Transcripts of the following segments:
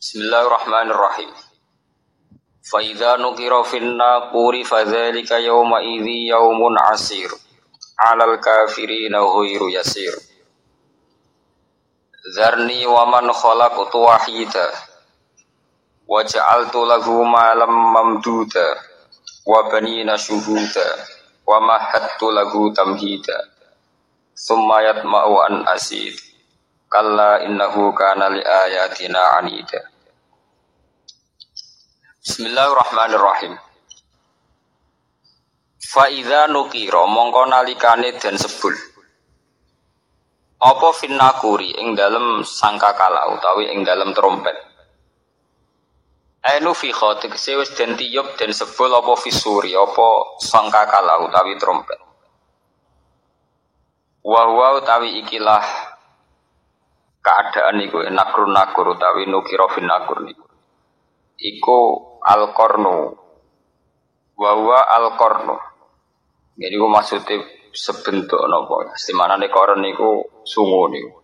Bismillahirrahmanirrahim. Fa idza nuqira fin naquri fadzalika yawma idzi yaumun asir. 'Alal kafirina ghairu yasir. Zarni wa man khalaqtu wahida wa ja'altu lahu malam mamduda wa banina syuhuda wa mahattu lahu tamhida. Summa yatma'u an asid. Kalla innahu kana li ayatina anida. Bismillahirrahmanirrahim. Fa idza nuqira mongko nalikane den sebul. Apa finnakuri ing dalem sangkakala utawi ing dalem trompet. Ainu fi khatik wis den tiyub den sebul apa fisuri apa sangkakala utawi trompet. Wa utawi ikilah keadaan iku nakur utawi nukira fin nakur niku iku al-qarnu wa huwa al-qarnu jadi ku maksude sebentuk napa istimanane qarn niku sungu niku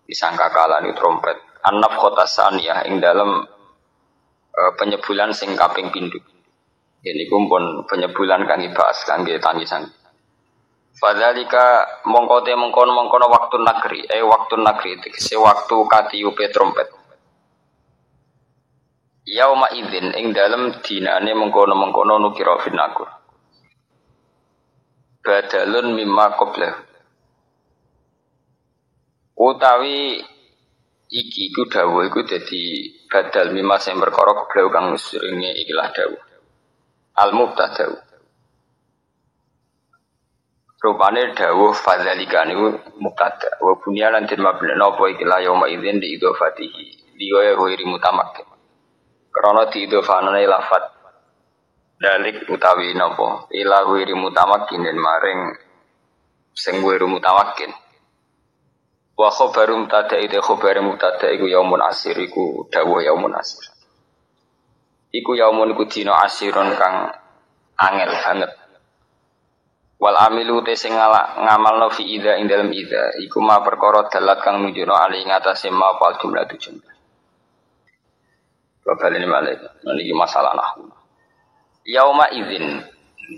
disangkakala niku trompet annaf khotasaniyah ing dalem penyebulan sing kaping pindho jadi ku pun penyebulan kang dibahas kangge tangisan. Fadzalika mongkono waktu negeri tegese waktu katiupe trompet. Yauma idzin ing dalem dinane mengkono nukira finakur. Badalun mimma qabla. Utawi iki ku dawuh iku dadi badal mimma sing perkara qabla kang seringe ikilah dawuh. Al-mubtada. Rupane dawuh fadzalika niku mubtada wa bunya lan den mabna napa iki la yauma idzin di idhofatihi liya ghairi mutamakkin krana di idhofanane lafat dalik utawi napa ila ghairi mutamakkin maring sing ghairi mutamakkin wa khabarum mubtada itu khabar mubtada iku yaumun asir iku dawuh yaumun asir iku yaumun iku dina asirun kang angel banget. Wal amilu te sing ngamalno fi idza ing dalem idza iku ma perkara dalat kang nunjukno ali ngatasé ma fal jumlah tujuh. Bakalene malih niki masalah nahwu. Yauma idzin.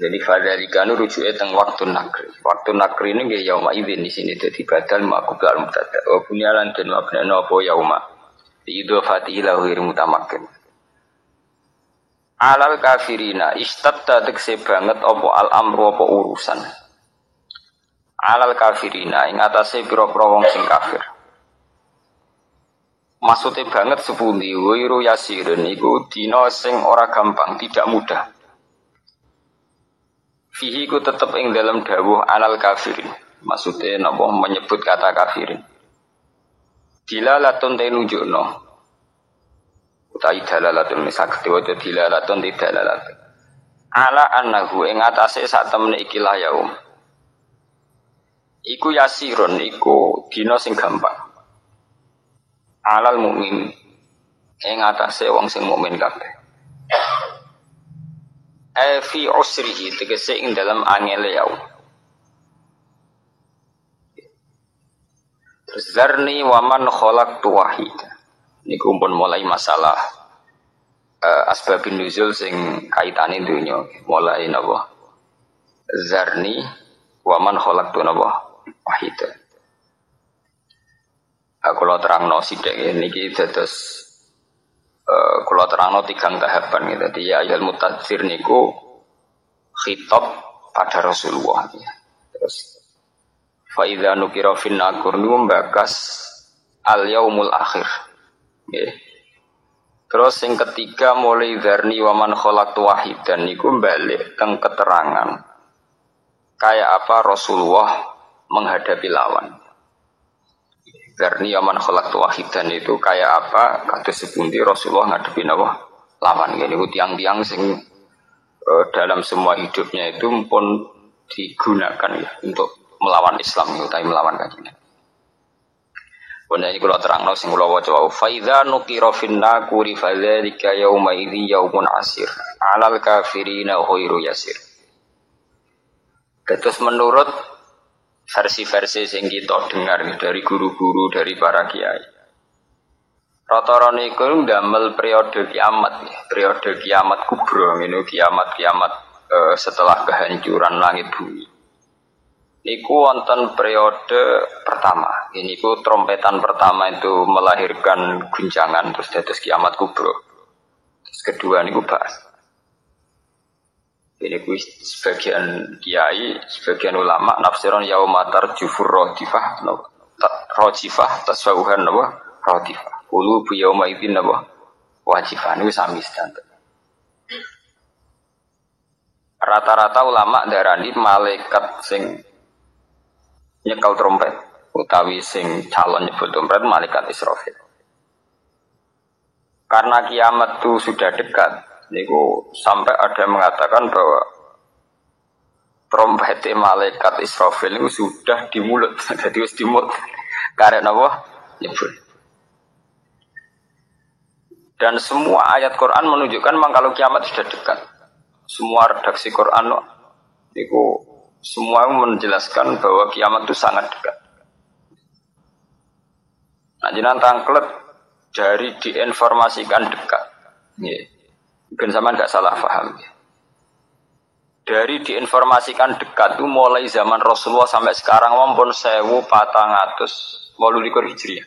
Jadi fadzalika nu rujuke teng waktu nakri. Waktu nakri ini nggih yauma idzin di sini dadi badal maqbul mubtada. Wa bunyalan den mabna apa yauma. Di idhofati ila ghairi mutamakkin. Alal kafirina istatta tekse banget apa al-amru apa urusan. Alal kafirina ing atase pira-pira wong sing kafir. Maksude banget sepundi wiru yasirun iku dina sing ora gampang, tidak mudah. Fihi ku tetep ing dalam dawuh alal kafirin. Maksude napa menyebut kata kafirin. Dilalatun tenunjukno utai dalalatun saged diwaca dilalatun dalalatun ala annahu ing atase sak temene iki la yaum iku yasirun iku dina sing gampang alal mukmin ing atase wong sing mukmin kabeh fi usrihi tegese ing dalam angele yaum zarni wa man khalaqtu wahida niku pun mulai masalah asbabun nuzul sing kaitane dunya mulai napa zarni wa man khalaqtu napa wahida kula terangno sithik niki dados kula terangno tigang tahapan gitu dadi ya ayyul mutatsir niku khitab pada Rasulullah ya. Terus fa idza nukira fin nakur niku mbakas al yaumul akhir. Okay. Terus yang ketiga mulai zarni waman khalaqtu wahidan niku balik teng keterangan kayak apa Rasulullah menghadapi lawan. Zarni waman khalaqtu wahidan itu kayak apa kados sepundi Rasulullah ngadepi napa lawan niku tiang-tiang sing dalam semua hidupnya itu pun digunakan ya, untuk melawan Islam utawi melawan Kanjeng. Ini kalau terangno sing kula waca fa idza nuqira fin naquri fadzalika yauma idzi yaumun asir alal kafirina ghairu yasir. Terus menurut versi-versi sing kita dengar dari guru-guru dari para kiai Rata-rata niku ndamel periode kiamat ya. Periode kiamat kubra ngene kiamat-kiamat setelah kehancuran langit bumi. Niku wonten periode pertama. Ini ku trompetan pertama itu melahirkan guncangan terus dados kiamat kubra. Terus kedua niku bahas. Ini ku sebagian kiai, sebagian ulama nafsiron yaumatar jufur rodifah, rojifah tasawuhan rodifah. Ulu bu yauma idzin napa wajifan itu sami standar. Rata-rata ulama darani malaikat sing nyekel trompet utawi sing calon nyebut trompet malaikat Israfil. Karena kiamat itu sudah dekat, niku sampai ada yang mengatakan bahwa trompet malaikat Israfil itu sudah di mulut, jadi wis di mulut. Karena apa? Nyebut. Dan semua ayat Quran menunjukkan memang kalau kiamat sudah dekat. Semua redaksi Quran itu semua menjelaskan bahwa kiamat itu sangat dekat. Nah, jenengan tangklet dari diinformasikan dekat. Ya. Mungkin sama enggak salah paham ya. Dari diinformasikan dekat itu mulai zaman Rasulullah sampai sekarang maupun 1428 Hijriah.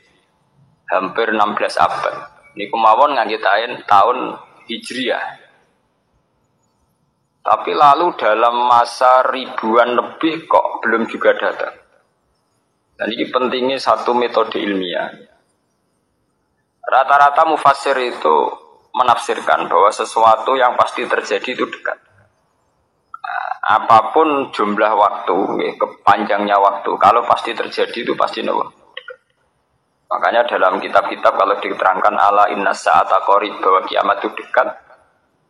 Hampir 16 abad. Ini kemauan nganggitain tahun Hijriah. Tapi lalu dalam masa ribuan lebih kok belum juga datang. Dan ini pentingnya satu metode ilmiah. Rata-rata mufassir itu menafsirkan bahwa sesuatu yang pasti terjadi itu dekat. Apapun jumlah waktu, kepanjangnya waktu, kalau pasti terjadi itu pasti dekat. Makanya dalam kitab-kitab kalau diterangkan ala inna sa'ata qarib bahwa kiamat itu dekat,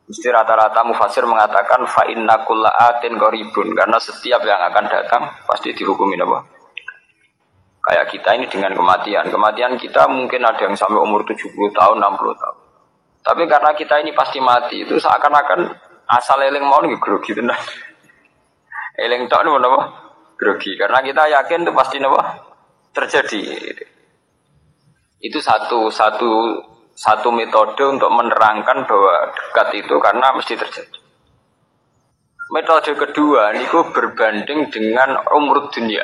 mesti rata-rata mufassir mengatakan fa inna kulla atin qaribun, karena setiap yang akan datang pasti dihukumin apa? Kayak kita ini dengan kematian. Kematian kita mungkin ada yang sampai umur 70 tahun, 60 tahun. Tapi karena kita ini pasti mati, itu seakan-akan asal eling mau nih grogi tenan. Eling tok niku napa? Grogi. Karena kita yakin itu pasti napa? Terjadi. Itu satu metode untuk menerangkan bahwa dekat itu karena mesti terjadi. Metode kedua niku berbanding dengan umur dunia.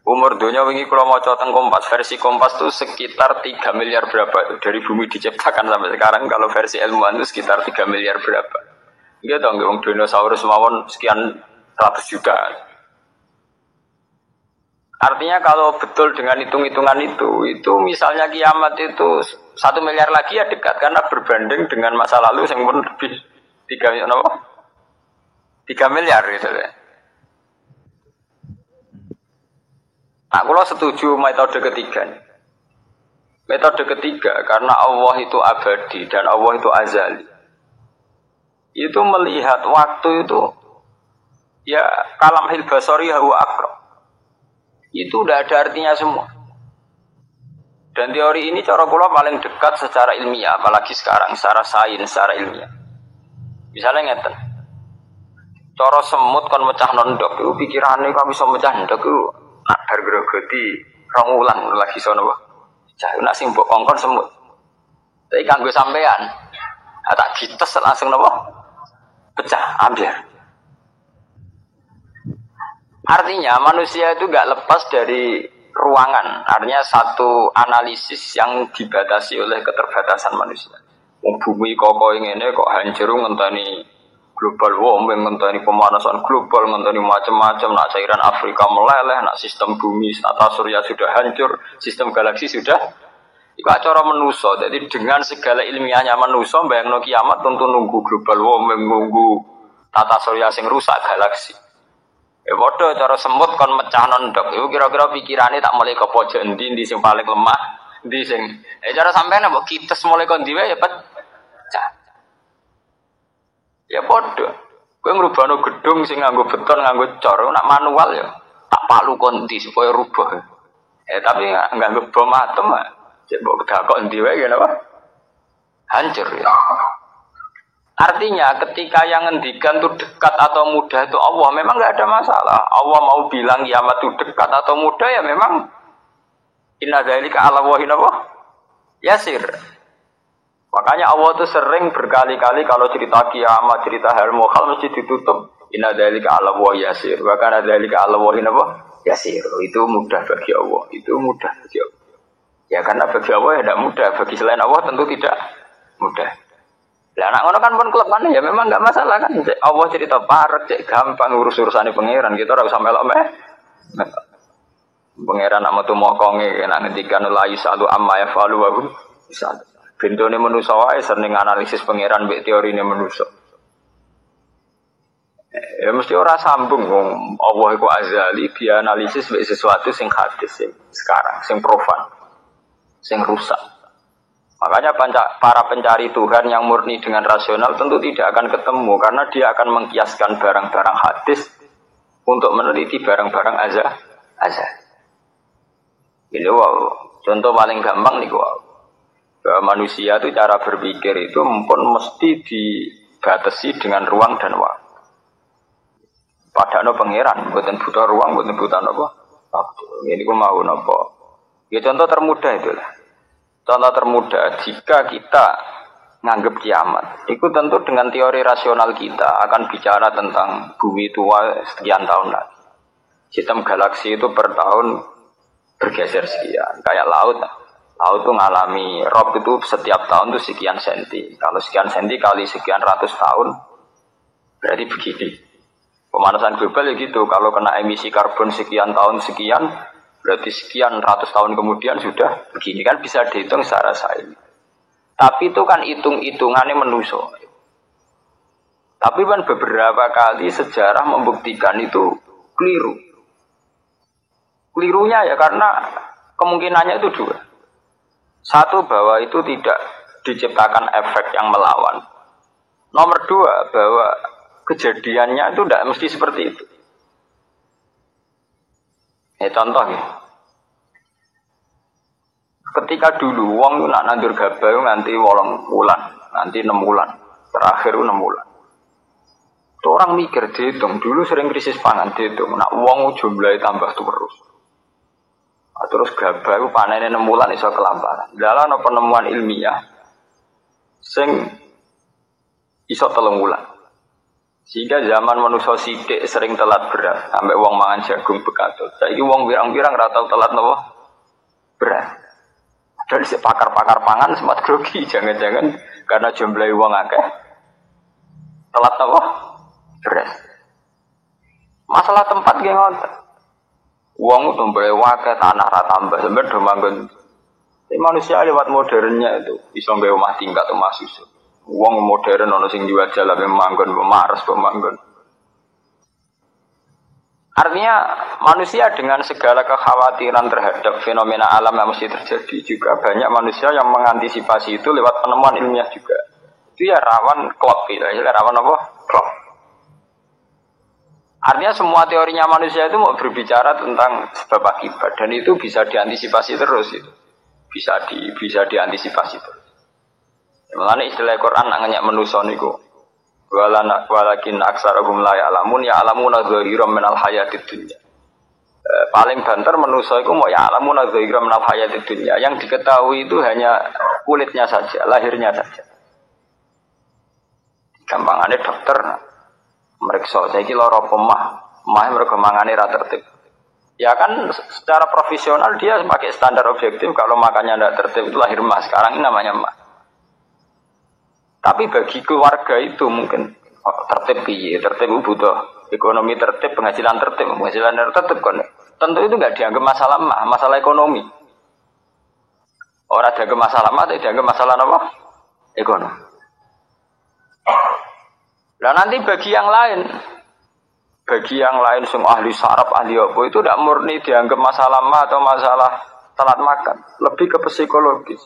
Umur dunia wingi kula maca teng Kompas, versi Kompas itu sekitar 3 miliar berapa itu dari bumi diciptakan sampai sekarang, kalau versi ilmuwan itu sekitar 3 miliar berapa. Iya dong, wong dinosaurus mawon sekian ratus juta. Artinya kalau betul dengan hitung-hitungan itu misalnya kiamat itu 1 miliar lagi ya dekat, karena berbanding dengan masa lalu yang pun lebih 3 miliar gitu ya. Nah, kalau setuju metode ketiga. Metode ketiga, karena Allah itu abadi dan Allah itu azali. Itu melihat waktu itu ya kalamhil basari huwa aqrab. Itu udah ada artinya semua. Dan teori ini cara kula paling dekat secara ilmiah, apalagi sekarang secara sains, secara ilmiah. Misalnya ngeten. Cara semut kon mecah nondok, itu pikirane kok bisa mecah nondok itu nak bar grogoti rong wulan lagi sono wae. Cah nak sing mbok kongkon semut. Tapi kanggo sampean, tak gites langsung napa? Pecah, ambil. Artinya manusia itu gak lepas dari ruangan. Artinya satu analisis yang dibatasi oleh keterbatasan manusia. Bumi kok ini kok hancur ngenteni global warming, ngenteni pemanasan global, ngenteni macam-macam. Nak cairan Afrika meleleh, nak sistem bumi tata surya sudah hancur, sistem galaksi sudah. Iku acara manusia. Jadi dengan segala ilmiahnya manusia, bayangno kiamat tentu nunggu global warming, nunggu tata surya sing rusak galaksi. Ya padha cara semut kon mecah nondok. Iku kira-kira pikirane tak mulai ke pojok endi sing paling lemah, endi sing cara sampean mbok kites mulai kon diwe ya pecah. Ya padha. Kowe ngrubahno gedung sing nganggo beton, nganggo cor, nak manual ya tak palu kon ndi supaya rubah. Tapi nganggo bom atom, cek mbok kedakok endi wae ya napa? Hancur ya. Artinya ketika yang ngendikan itu dekat atau mudah itu Allah, memang nggak ada masalah. Allah mau bilang kiamat itu dekat atau mudah ya memang inna dzalika 'ala Allahi Yasir. Makanya Allah tuh sering berkali-kali kalau cerita kiamat, cerita hal mukhal mesti ditutup. Inna dzalika 'ala wa yasir. Bahkan dzalika 'ala wa apa? Yasir. Itu mudah bagi Allah. Itu mudah bagi Allah. Ya karena bagi Allah ya tidak mudah. Bagi selain Allah tentu tidak mudah. Lah anak ngono kan pun klub mana ya memang enggak masalah kan. Allah cerita parek, cek gampang urus-urusane pangeran. Kita ora usah melok meh. Pangeran amat tuh mokonge nek ngendikan la yusalu amma yafalu wa hum yusalu. Bentone manusa wae sering analisis pangeran mbek teorine manusa. Ya mesti ora sambung wong Allah iku azali dia analisis mbek sesuatu sing hadis sing sekarang, sing profan, sing rusak. Makanya para pencari Tuhan yang murni dengan rasional tentu tidak akan ketemu karena dia akan mengkiaskan barang-barang hadis untuk meneliti barang-barang azal. Ini wow, contoh paling gampang nih wow. Bahwa manusia itu cara berpikir itu pun mesti dibatasi dengan ruang dan waktu. Padahal pangeran, bukan butuh ruang, bukan butuh apa. Ini aku mau apa? Ya contoh termudah itulah. Contoh termudah jika kita nganggap kiamat, itu tentu dengan teori rasional kita akan bicara tentang bumi tua sekian tahun lagi. Sistem galaksi itu per tahun bergeser sekian, kayak laut. Laut itu ngalami rob itu setiap tahun itu sekian senti. Kalau sekian senti kali sekian ratus tahun, berarti begini. Pemanasan global ya gitu. Kalau kena emisi karbon sekian tahun sekian, berarti sekian ratus tahun kemudian sudah begini kan bisa dihitung secara sains. Tapi itu kan hitung-hitungannya manusia. Tapi kan beberapa kali sejarah membuktikan itu keliru. Kelirunya ya karena kemungkinannya itu dua. Satu, bahwa itu tidak diciptakan efek yang melawan. Nomor dua, bahwa kejadiannya itu tidak mesti seperti itu. Contoh ya. Ketika dulu wong nak nandur gabah nganti 8 bulan, nanti 6 bulan, terakhir 6 bulan. Itu orang mikir dihitung, dulu sering krisis pangan dihitung, nak wong jumlahnya tambah terus. Terus gabah itu panennya 6 bulan iso kelaparan. Dalam penemuan ilmiah sing iso 3 bulan. Sehingga zaman manusia sithik sering telat beras, sampai wong mangan jagung bekatut. Saiki wong pirang-pirang ra tau telat napa? Beras. Dan si pakar-pakar pangan sempat grogi, jangan-jangan karena jumlah wong akeh telat napa? Beras. Masalah tempat nggih ngoten. Uang itu wae tanah rata tambah sampai do manggon. Manusia lewat modernnya itu bisa nggawe omah tingkat omah susun. Uang modern ono sing jual jalan manggon pemaras pemanggon. Artinya manusia dengan segala kekhawatiran terhadap fenomena alam yang mesti terjadi juga banyak manusia yang mengantisipasi itu lewat penemuan ilmiah juga. Itu ya rawan klop ya, rawan apa? Klop. Artinya semua teorinya manusia itu mau berbicara tentang sebab akibat dan itu bisa diantisipasi terus itu. Bisa diantisipasi terus. Mulane istilah Quran nak ngenyak manusa niku. Walakin aksarahum la ya'lamun ya'lamuna dhahiran minal hayatid dunya. Paling banter manusa iku mau ya'lamuna dhahiran minal hayatid dunya. Yang diketahui itu hanya kulitnya saja, lahirnya saja. Gampangane dokter meriksa, saya kira lara mah mereka mangane ra tertib. Ya kan secara profesional dia pakai standar objektif kalau makannya tidak tertib itu lahir mah. Sekarang ini namanya mah. Tapi bagi keluarga itu mungkin tertib piye? Tertib butuh ekonomi tertib, penghasilan tertib kan. Tentu itu enggak dianggap masalah mah, masalah ekonomi. Orang dianggap masalah mah, tapi dianggap masalah apa? Ekonomi. Nah nanti bagi yang lain sing ahli saraf, ahli apa itu tidak murni dianggap masalah mah atau masalah telat makan, lebih ke psikologis.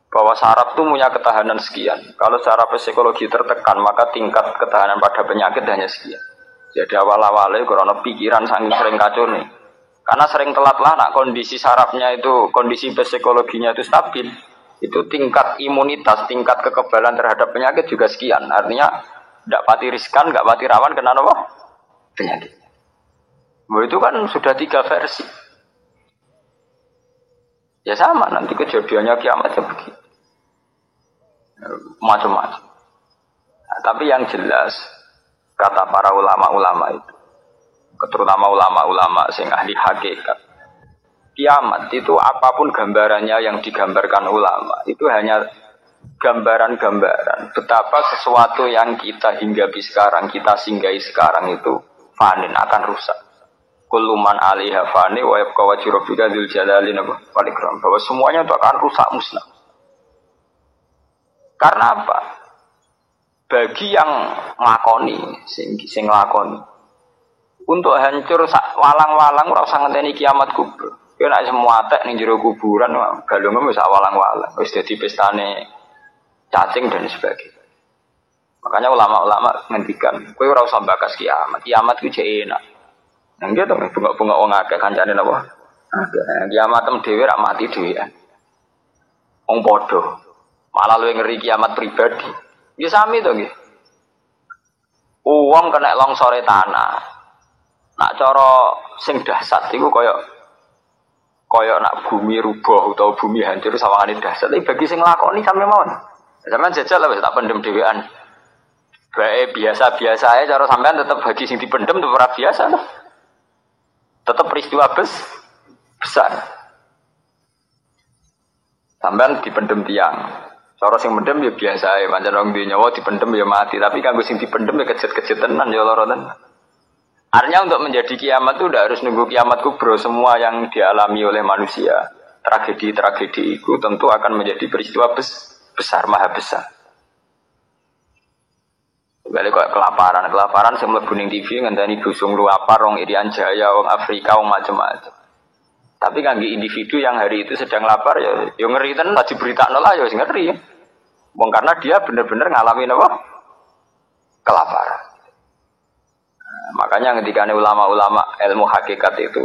Bahwa saraf itu punya ketahanan sekian. Kalau secara psikologi tertekan, maka tingkat ketahanan pada penyakit hanya sekian. Jadi awal-awalnya karena pikiran saking sering kacau nih. Karena sering telat lah, nak kondisi sarafnya itu, kondisi psikologinya itu stabil, itu tingkat imunitas, tingkat kekebalan terhadap penyakit juga sekian. Artinya tidak pati riskan, tidak pati rawan kena apa? Penyakit. Itu kan sudah 3 versi. Ya sama nanti kejadiannya kiamat ya begitu. Macam-macam. Nah, tapi yang jelas kata para ulama-ulama itu, terutama ulama-ulama sing ahli hakikat, kiamat itu apapun gambarannya yang digambarkan ulama itu hanya gambaran-gambaran betapa sesuatu yang kita hinggapi sekarang, kita singgahi sekarang itu fanin, akan rusak. Kullu man 'alaiha fani wa yabqa wajhu rabbika dzul jalali wal ikram. Bahwa semuanya itu akan rusak musnah. Karena apa? Bagi yang nglakoni, sing nglakoni untuk hancur walang-walang ora usah ngenteni kiamat kubur. Yo nek semua tek ning jero kuburan galunge wis walang-walang, wis dadi pestane cacing dan sebagainya. Makanya ulama-ulama ngendikan, kowe ora usah bakas kiamat. Kiamat ku jek enak. Nang gitu bunga-bunga wong akeh kancane napa? Kiamat tem dhewe rak mati dhewean. Wong padha. Malah luwih ngeri kiamat pribadi. Ya sami to nggih. Wong kena longsore tanah. Nak cara sing dahsyat iku kaya nak bumi rubuh utawa bumi hancur sawangane dahsyat. Tapi bagi sing nglakoni sampe mawon. Sampeyan jajal lah wis tak pendem dhewean. Bae biasa-biasa ae cara sampean tetep bagi sing dipendem tetep ora biasa to. Tetap peristiwa besar. Sampean dipendem tiang. Cara sing mendem ya biasa ae, pancen wong duwe nyawa dipendem ya mati, tapi kanggo sing dipendem ya kejet-kejet tenan ya lara tenan. Artinya untuk menjadi kiamat itu udah harus nunggu kiamat kubro, semua yang dialami oleh manusia. Tragedi-tragedi itu tentu akan menjadi peristiwa besar, maha besar. Balik kok kelaparan sing mlebu ning TV ngandani busung luapar wong Irian Jaya, wong Afrika, wong macam-macam. Tapi kangge individu yang hari itu sedang lapar ya ngeri tenan diberitakno lah ya ngeri. Wong karena dia benar-benar ngalamin apa? Kelaparan. Nah, makanya ketika ulama-ulama ilmu hakikat itu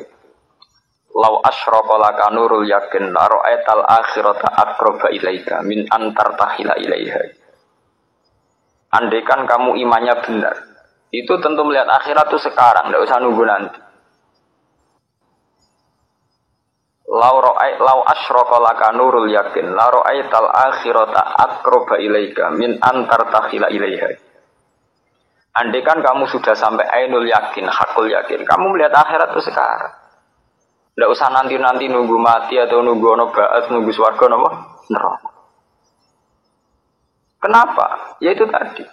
lau asyraqa laka nurul yakin la ra'aital akhirata aqraba ilaika min antar tahila ilaiha. Andaikan kamu imannya benar, itu tentu melihat akhirat itu sekarang, tidak usah nunggu nanti. Lau asyraqa laka nurul yakin, la ra'aital akhirata aqraba ilaika min antar tahila ilaiha. Andaikan kamu sudah sampai ainul yakin, hakul yakin, kamu melihat akhirat itu sekarang. Tidak usah nanti-nanti nunggu mati atau nunggu ono ba'ats, nunggu swarga napa? Neraka. Kenapa? Ya itu tadi.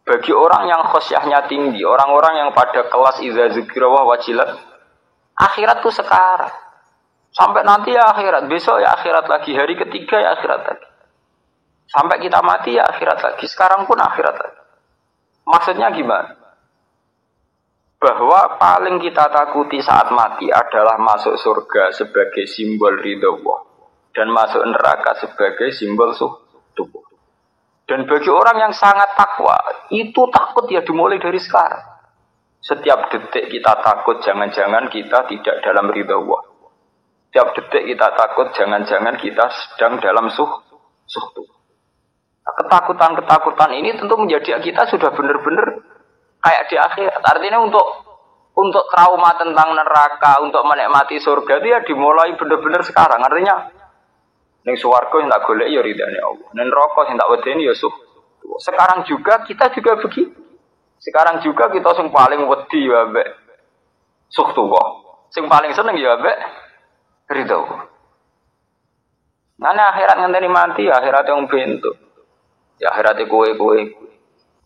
Bagi orang yang khosyahnya tinggi, orang-orang yang pada kelas idza dzikra wa wajilat, akhirat itu sekarang. Sampai nanti ya akhirat, besok ya akhirat lagi, hari ketiga ya akhirat lagi. Sampai kita mati ya akhirat lagi, sekarang pun akhirat lagi. Maksudnya gimana? Bahwa paling kita takuti saat mati adalah masuk surga sebagai simbol ridho Allah dan masuk neraka sebagai simbol tubuh. Dan bagi orang yang sangat takwa, itu takut ya dimulai dari sekarang. Setiap detik kita takut, jangan-jangan kita tidak dalam ridha Allah. Setiap detik kita takut, jangan-jangan kita sedang dalam suhtu. Nah, ketakutan-ketakutan ini tentu menjadi kita sudah benar-benar kayak di akhirat. Artinya untuk trauma tentang neraka, untuk menikmati surga itu ya dimulai benar-benar sekarang. Artinya ning swarga sing tak golek ya ridane Allah. Ning neraka sing tak wedeni ya sekarang juga kita juga begitu. Sekarang juga kita sing paling wedi ya mbek suhtuwa. Sing paling seneng ya mbek ridho. Nane akhirat ngenteni mati, akhirat yang bentuk. Ya akhirat kowe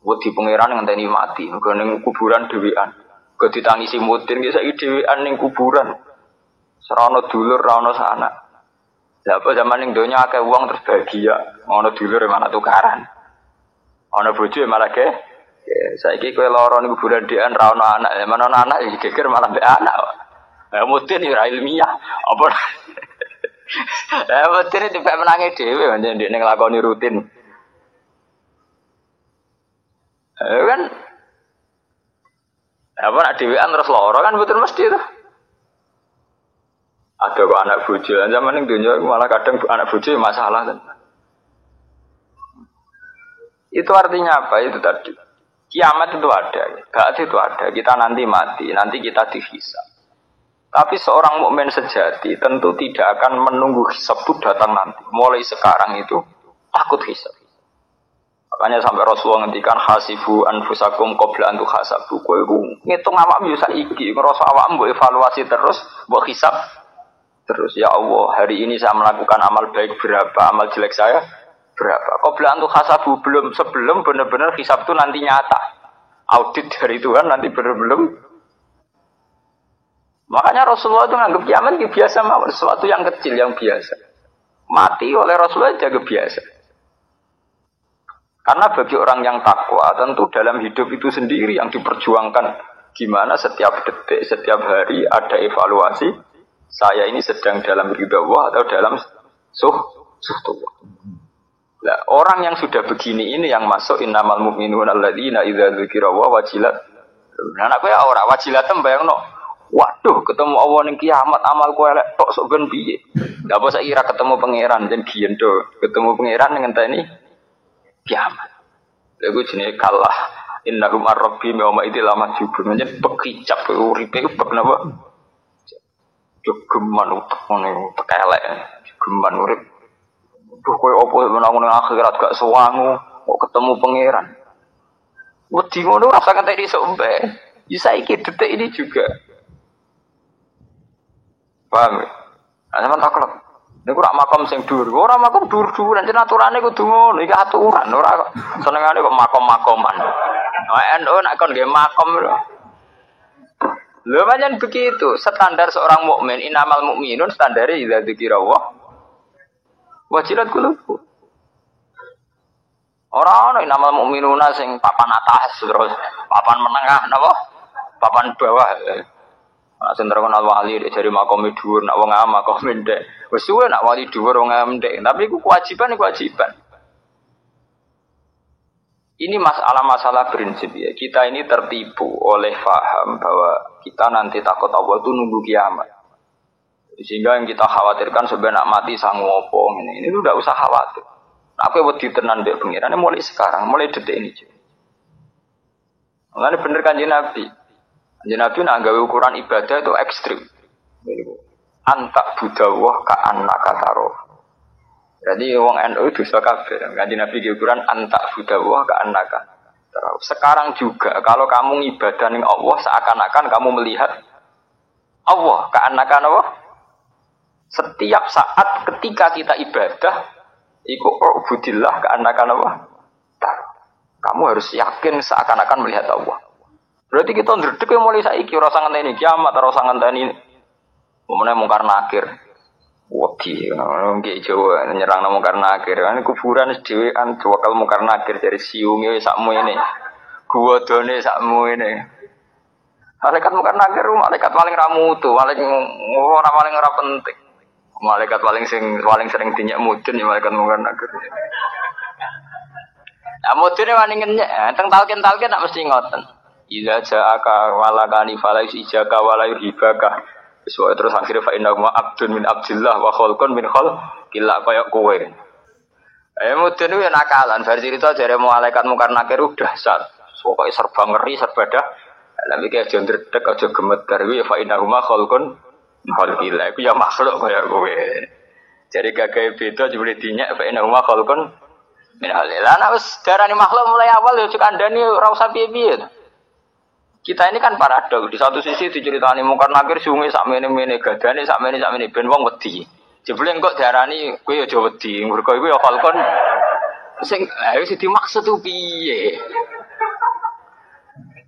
wedi pangeran ngenteni mati, mergo ning kuburan dhewean. Go ditangisi mudin ki saiki dhewean ning kuburan. Serana dulur ra ono sanak. Lah apa zaman ning donya akeh wong terus bahagia, ono dulur malah tukaran. Ono bojo malah ge. Saiki kowe lara ning kuburan dhewean ra ono anak, mana ono anak iki geger malah mbek anak. Lah mudin ya ilmiah. Apa mudin iki dipek menange dhewe pancen ndek ning lakoni rutin. Kan apa nak dhewean terus lara kan betul mesti itu. Ada kok anak bojo, zaman ning dunia malah kadang anak bojo masalah kan. Itu artinya apa? Itu tadi. Kiamat itu ada, ba'ats itu ada. Kita nanti mati, nanti kita dihisab. Tapi seorang mukmin sejati tentu tidak akan menunggu hisab itu datang nanti. Mulai sekarang itu takut hisab. Makanya sampai Rasulullah ngendikan hasibu anfusakum qabla an tuhasabu. Kowe iku ngitung awakmu yo saiki, ngrasa awakmu mbok evaluasi terus, mbok hisab terus. Ya Allah, hari ini saya melakukan amal baik berapa, amal jelek saya berapa. Qabla an tuhasabu, sebelum benar-benar hisab itu nanti nyata. Audit dari Tuhan nanti belum. Makanya Rasulullah itu menganggap kiamat itu biasa, sesuatu yang kecil, yang biasa. Mati oleh Rasulullah jaga biasa. Karena bagi orang yang takwa, tentu dalam hidup itu sendiri yang diperjuangkan. Gimana setiap detik, setiap hari ada evaluasi. Saya ini sedang dalam ridha Allah atau dalam suhtullah. Nah, orang yang sudah begini ini yang masuk innamal mu'minuna alladzina idza dzukira wa wajilat. Nah, anak kowe ora wajilat bayangno. Waduh, ketemu Allah ning kiamat amalku elek tok sok ben piye. Lah apa sak kira ketemu pangeran jen biyen to. Ketemu pangeran ngenteni kiamat. Lha iku jenenge kalah. Innahum ar-rabbi yawma idil lamajubun. Jen bekicap uripe ku bek napa? Geman utek ngene utek elek. Geman urip. Duh koyo opo menang nang akhirat gak sewangu kok ketemu pangeran. Wedi ngono ora usah ngenteni sok mbek. Ya saiki detik ini juga. Paham ya? Nah, sama taklek. Ini kurang makom sing dur. Orang makom dur-dur. Nanti aturannya kudu ngono. Ini aturan. Orang senengannya kok makom-makoman. NU nak kon nggih makom lho. Lho pancen begitu. Standar seorang mukmin innamal mu'minun standare idza dzikira Allah wajilat qulubuhum. Ora ana innamal mu'minuna sing papan atas terus papan menengah napa? Papan bawah. Nak senterkenal wali dari makom dhuwur, nak wong am makom ndek. Wis suwe nak wali dhuwur wong am ndek, tapi iku kewajiban. Ini masalah prinsip ya. Kita ini tertipu oleh faham bahwa kita nanti takut Allah itu nunggu kiamat. Sehingga yang kita khawatirkan sebenarnya mati sangu opo ini udah usah khawatir. Aku wedi tenan mbek pengiran mulai sekarang, mulai detik ini. Mulane bener Kanjeng Nabi. Kanjeng Nabi nak gawe ukuran ibadah itu ekstrim. Antak budawah ka annaka taro. Jadi wong NU dosa kabeh. Kanjeng Nabi gawe ukuran antak budawah ka annaka taro. Sekarang juga kalau kamu ibadah ning Allah seakan-akan kamu melihat Allah ka annaka apa? Setiap saat ketika kita ibadah iku ubudillah ka annaka apa? Taro. Kamu harus yakin seakan-akan melihat Allah. Berarti kita ndredeg mulai saiki ora usah ngenteni kiamat, ora usah ngenteni umune mungkar nakir. Wedi nggih Jawa nyerang mungkar nakir. Kan kuburan dhewean wakal mungkar nakir dari siunge sakmu ini. Guwadone sakmu ini. Malaikat mungkar nakir malaikat paling ra mutu, paling ora penting. Malaikat paling sering dinyak mudun ya malaikat mungkar nakir. Nah, mudune wani ngenyek, teng talken-talken nak mesti ngoten. Idza ja'aka walakani falais ijaka walayur hibaka. Sesuai terus akhirnya fa inna abdun min abdillah wa khalqun min kila kaya kowe. Mudun itu nakalan versi cerita jare malaikat mungkar nakir udah sat. Pokoke serba ngeri serba dah. Lah iki aja ndredeg aja gemeter kuwi fa inna khalqun min kila. Iku ya makhluk kaya kowe. Jadi gagahe beda jebule dinyak fa inna khalqun min kila. Lah wis darani makhluk mulai awal ya cuk kandhani ora usah piye-piye. Kita ini kan paradok. Di satu sisi diceritani mungkar nakir sungai sak mene-mene, gadane sak mene ben wong wedi. Jebule engko diarani kowe aja wedi, mergo iku ya falcon sing wis dimaksud ku piye?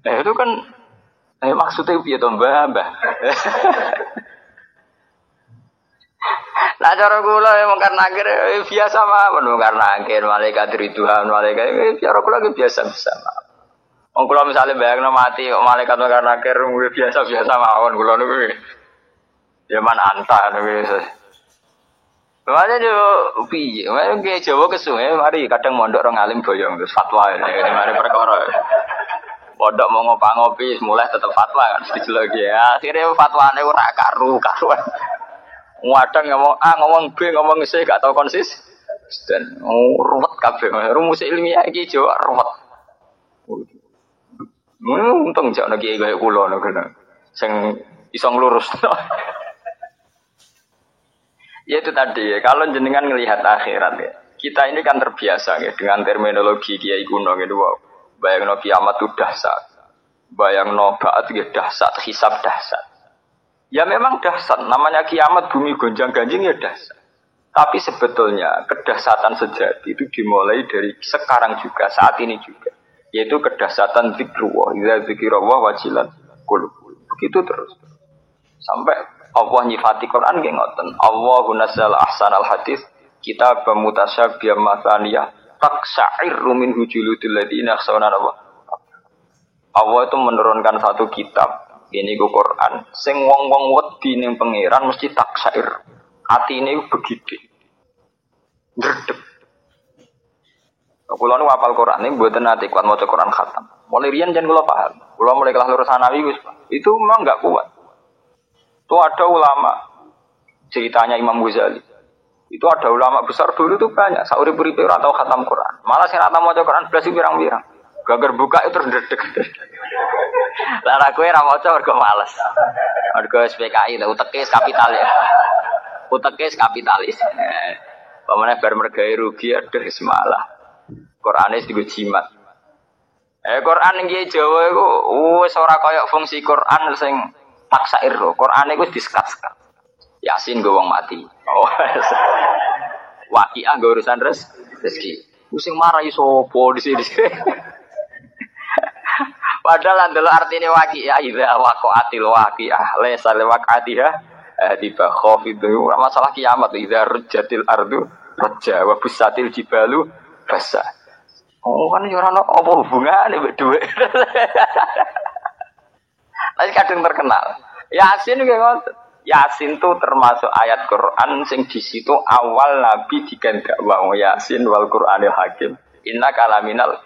Itu kan maksudnya piye to, Mbah? Lah cara kula mungkar nakir biasa mawon mungkar nakir, malaikat ridwan, malaikat cara kula biasa-biasa. Wong kula misale bayangno mati malaikat mungkar nakir biasa-biasa mawon kula niku. Ya man anta niku. Mane yo piye? Mane ge Jawa kesunge mari kadang mondok orang alim boyong terus fatwa ini mari perkara. Pondok mau ngopi mulai tetep fatwa kan dijelok ya. Akhire fatwane ora karu-karuan. Wadang ngomong A ngomong B ngomong C gak tau konsis. Dan ruwet kabeh. Rumus ilmiah iki Jawa ruwet. Untung jak nek kiai kaya kula ngono. Sing iso nglurus. Ya itu tadi, kalau jenengan ngelihat akhirat ya. Kita ini kan terbiasa ya dengan terminologi kiai kuno gitu. Wow. Bayangno kiamat itu dahsyat. Bayangno ba'at itu dahsyat, hisab dahsyat. Ya memang dahsyat, namanya kiamat bumi gonjang-ganjing ya dahsyat. Tapi sebetulnya kedahsyatan sejati itu dimulai dari sekarang juga, saat ini juga. Yaitu kedahsyatan zikrullah, idza zikrullah wajilat qulub. Begitu terus. Sampai Allah nyifati Quran nggih ngoten. Allahu nazzala ahsanal hadis kitab mutasyabbihan mathaniyah taqsa'irru min hujuludil ladina yakhshawna Allah. Allah itu menurunkan satu kitab, ini ku Quran, sing wong-wong wedi ning pangeran mesti taksair. Atine begitu. Ndredeg. Kula nu hafal Quran ning mboten nate kuat maca Quran khatam. Mulai riyen jan kula paham. Kula mulai kelas lurus sanawi wis itu memang enggak kuat. Itu ada ulama ceritanya Imam Ghazali. Itu ada ulama besar dulu itu banyak. Saurip-uripe ora tau khatam Quran. Malah sing ora tau maca Quran blas pirang-pirang. Gagar buka itu ndredeg. Lah ra kowe ra maca mergo males. Mergo SPKI lho utekis kapitalis. Utekis kapitalis. Pamane bar mergawe rugi aduh semalah. Qur'ane digo jimat. Quran iki Jawa iku wis ora kaya fungsi Quran sing taksair lho. Qur'ane iku diskat-skat. Yasin go wong mati. Oh. Waqiah go urusan rezeki. Sing marahi sapa di sini. Padahal andel artine waqiah idza waqa'atil waqiah laysa liwaqa'atiha tiba khafidu ora masalah kiamat idza rujjatil ardu rajja wa busatil jibalu basa. Oh kan yo ora ono apa hubungane mbek dhuwit. Tapi kadang terkenal. Yasin nggih ngoten. Yasin itu termasuk ayat Quran sing di situ awal Nabi digandak wa Yasin wal Qur'anil Hakim. Inna kalaminal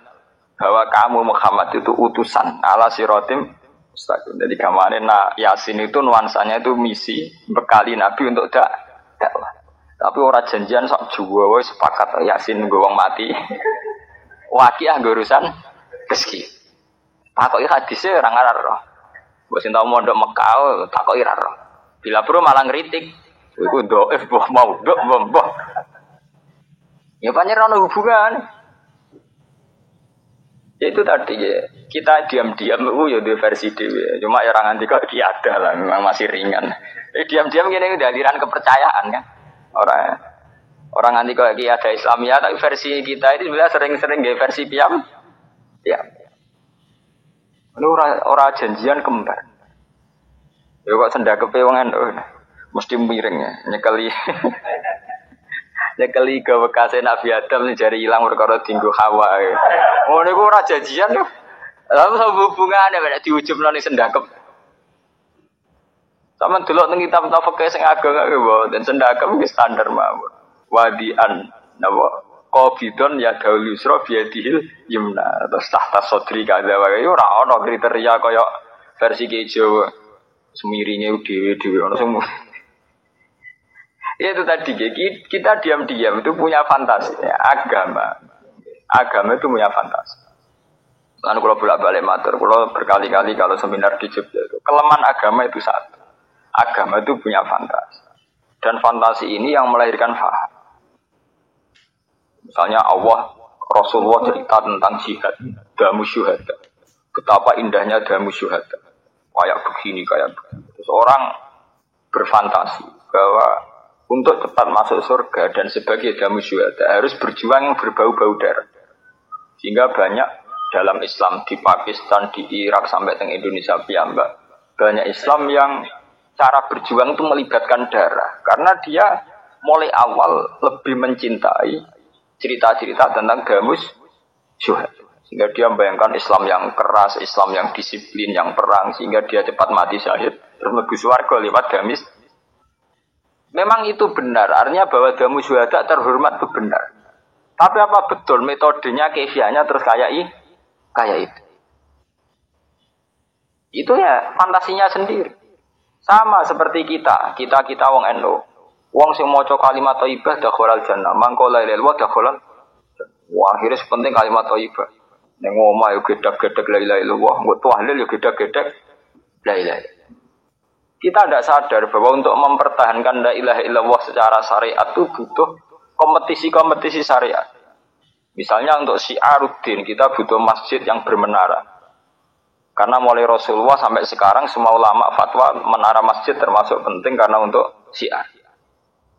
bahwa kamu Muhammad itu utusan ala siratim mustaqim. Jadi gamane Yasin itu nuansanya itu misi bekali Nabi untuk dakwah. Tapi ora janjian sak juwa wis sepakat Yasin nggo wong mati. Waqiah nggo urusan rezeki. Takoki hadise ora ngarar. Mbok sing tau mondok Mekah takoki ora. Bila perlu malah ngritik. Iku dhaif mbah mau ndok mbah. Ya pancen ono hubungan. Ya itu tadi ya, kita diam-diam ya di versi dewe. Cuma ya orang anti kok ada lah, memang masih ringan. Diam-diam gini udah aliran kepercayaan kan. Orang anti kok ada Islamia, tapi versi kita itu sebenarnya sering-sering gaya versi diam. Ya. Ini orang janjian kembar. Ya kok sendakepe wong mesti miring ya, nyekeli. Nyekeli ke bekasnya Nabi Adam jari hilang perkara tinggu Hawa. Oh niku ora janjian lho. Lalu sama hubungannya nek diujubno ning sendakep. Sama delok teng kitab-kitab fikih sing ageng-ageng mboten sendakep iki standar mawon. Wadian napa qabidon ya daul yusra biadihil yumna terus tahta sodri kadha wae ora ana kriteria kaya versi Jawa semiringe dhewe-dhewe ana semua. Itu tadi kita diam-diam itu punya fantasi ya, agama itu punya fantasi. Lalu kalau bolak-balik matur, kalau berkali-kali kalau seminar di Jogja itu kelemahan agama itu satu, agama itu punya fantasi dan fantasi ini yang melahirkan faham. Misalnya Allah Rasulullah cerita tentang jihad, damu syuhada, betapa indahnya damu syuhada, kayak begini kayak begini. Terus orang berfantasi bahwa untuk cepat masuk surga dan sebagai jamu syuhada harus berjuang yang berbau-bau darah. Sehingga banyak dalam Islam di Pakistan, di Irak sampai ke Indonesia piyambak, banyak Islam yang cara berjuang itu melibatkan darah. Karena dia mulai awal lebih mencintai cerita-cerita tentang damus syuhada. Sehingga dia membayangkan Islam yang keras, Islam yang disiplin, yang perang, sehingga dia cepat mati syahid, terus mlebu swarga lewat damis. Memang itu benar, artinya bahwa damu syuhada terhormat itu benar. Tapi apa betul metodenya, kefiahnya terus kayak itu? Itu ya fantasinya sendiri. Sama seperti kita wong NU. Wong sing maca kalimat thayyibah dakhalal jannah, mangko la ilaha illallah dakhalal. Wah, akhirnya penting kalimat thayyibah. Ning omah yo gedhek-gedhek la ilaha illallah, mbok tahlil yo gedhek-gedhek la ilaha illallah. Kita tidak sadar bahwa untuk mempertahankan la ilaha illallah secara syariat itu butuh kompetisi-kompetisi syariat. Misalnya untuk syiaruddin kita butuh masjid yang bermenara. Karena mulai Rasulullah sampai sekarang semua ulama fatwa menara masjid termasuk penting karena untuk syiar.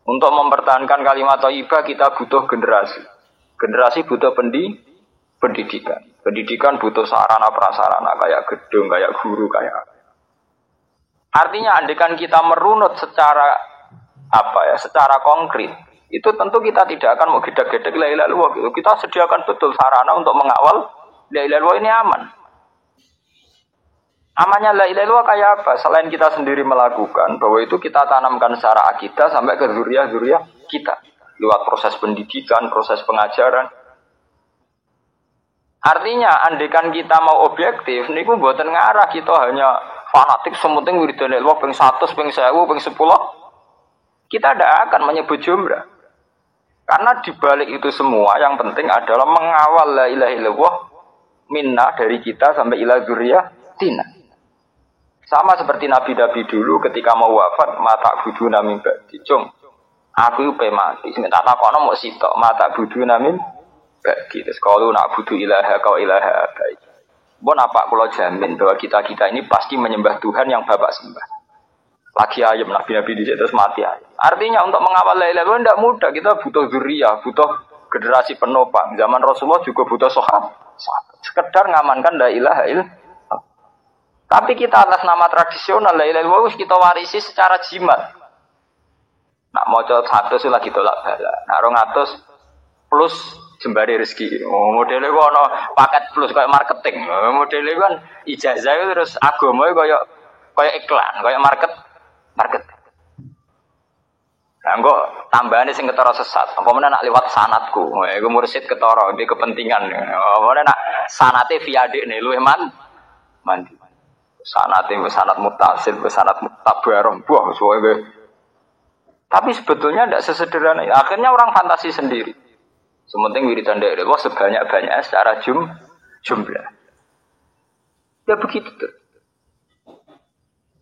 Untuk mempertahankan kalimat thayyibah kita butuh generasi. Generasi butuh pendidikan. Pendidikan butuh sarana prasarana kayak gedung, kayak guru, kayak apa. Artinya andekan kita merunut secara secara konkret, itu tentu kita tidak akan mau gedek-gedek la ilaha illallah gitu. Kita sediakan betul sarana untuk mengawal la ilaha illallah ini aman. Amannya la ilaha illallah kayak apa? Selain kita sendiri melakukan, bahwa itu kita tanamkan secara akidah sampai ke zuriat-zuriat kita. Lewat proses pendidikan, proses pengajaran. Artinya, andekan kita mau objektif, niku mboten ngarah kita hanya fanatik sementing wiridan Allah ping 100, ping 1000, ping 10. Kita tidak akan menyebut jumlah. Karena dibalik itu semua yang penting adalah mengawal la ilaha illallah minna dari kita sampai ila dzurriyyatina. Sama seperti nabi-nabi dulu ketika mau wafat mata buduna min ba'di. Cung, aku pe mati. Sing tak takono mok sitok mata buduna min bagi terus kalau nak butuh ilaha kau ilaha baik. Bon apa kalau jamin bahwa kita ini pasti menyembah Tuhan yang Bapak sembah. Lagi ayam nabi-nabi di terus mati ayam. Artinya untuk mengawal la ilaha illallah tidak mudah. Kita butuh zuriyah, butuh generasi penopang. Zaman Rasulullah juga butuh sahabat. Sekedar ngamankan la ilaha illallah. Tapi kita atas nama tradisional la ilaha illallah kita warisi secara jimat. Nak mau coba 100 lagi tolak bala. Nak 200 plus jembari rezeki. Modelnya kok ono paket plus kayak marketing. Modelnya kan ijazah itu terus agama kayak iklan, kayak market. Nah, kok tambahannya sing ketara sesat. Apa meneh nak liwat sanatku. Iku mursid ketara di kepentingan. Apa meneh nak sanate via dekne luwih mandi. Sanate sanat mutasil, sanat mutabarrah. Wah, suwe. Tapi sebetulnya tidak sesederhana. Akhirnya orang fantasi sendiri. Sementing wiridan dari Allah sebanyak-banyaknya secara jumlah. Ya begitu tuh.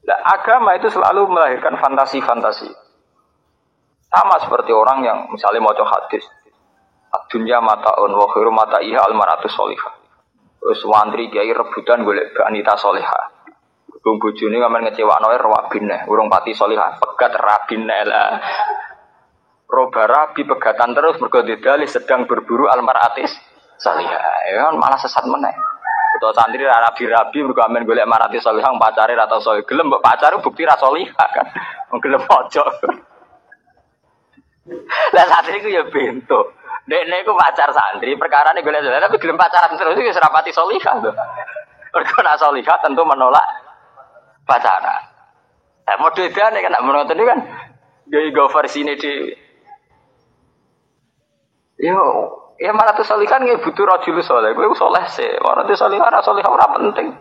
Nah, agama itu selalu melahirkan fantasi-fantasi. Sama seperti orang yang misalnya mau hadis. Ad-dunya mata'un wa khairu mata'iha al-mar'atu sholihah. Terus wantri kiai rebutan golek wanita sholihah. Bung bojone ngamen ngecewakno rawabine, urung pati sholihah, pegat rabine lah. Roba rabi pegatan terus mergo dalih sedang berburu almaratis salihah. Ya kan malah sesat meneh. Utawa santri rabi-rabi mergo amen golek maratis salihah pacare ra tau salih. Gelem mbok pacare bukti ra salihah kan. Wong gelem ojo. Lah santri ku ya bento. Dekne ku pacar santri, perkarane golek salihah tapi gelem pacaran terus iki ora pati salihah to. Mergo nek salihah tentu menolak pacaran. Modele kan nek menonton kan yo versi ini di ya malah tuh solihan nggak butuh rajul soleh, gue soleh sih. Orang tuh solihan, ora penting.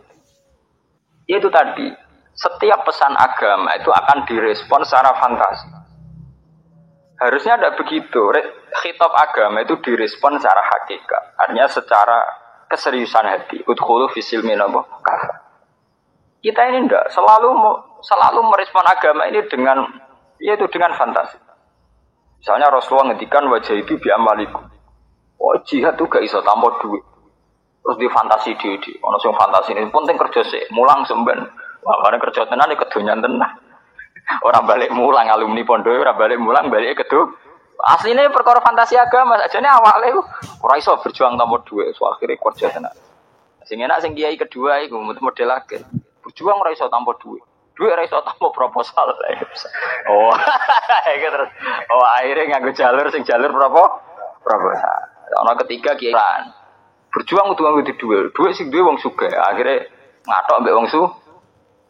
Itu tadi, setiap pesan agama itu akan direspon secara fantasi. Harusnya ada begitu. Khitab agama itu direspon secara hakikat, artinya secara keseriusan hati. Udkhulu fisil minabo kafa. Kita ini enggak selalu merespon agama ini dengan fantasi. Misalnya Rasulullah ngendikan wajah itu bi'amalikum. Oh jihad tuh gak iso tanpa duit. Terus di fantasi di ono sing fantasi ini penting kerja sih, mulang semben. Wah, bareng kerja tenan iki kedonyan tenan. Ora balik mulang alumni pondok, ora balik mulang balik kedu. Asline perkara fantasi agama, sajane awake ora iso berjuang tanpa duit, so akhire kerja tenan. Sing enak sing kiai kedua iku model lagi. Berjuang ora iso tanpa duit. Duit ora iso tanpa proposal. Oh, iki terus. Oh, akhirnya nganggo jalur proposal. Ana ketiga kiaian. Berjuang kudu nganggo duit. Duit sing duwe wong sugih. Akhirnya ngatok mbek wong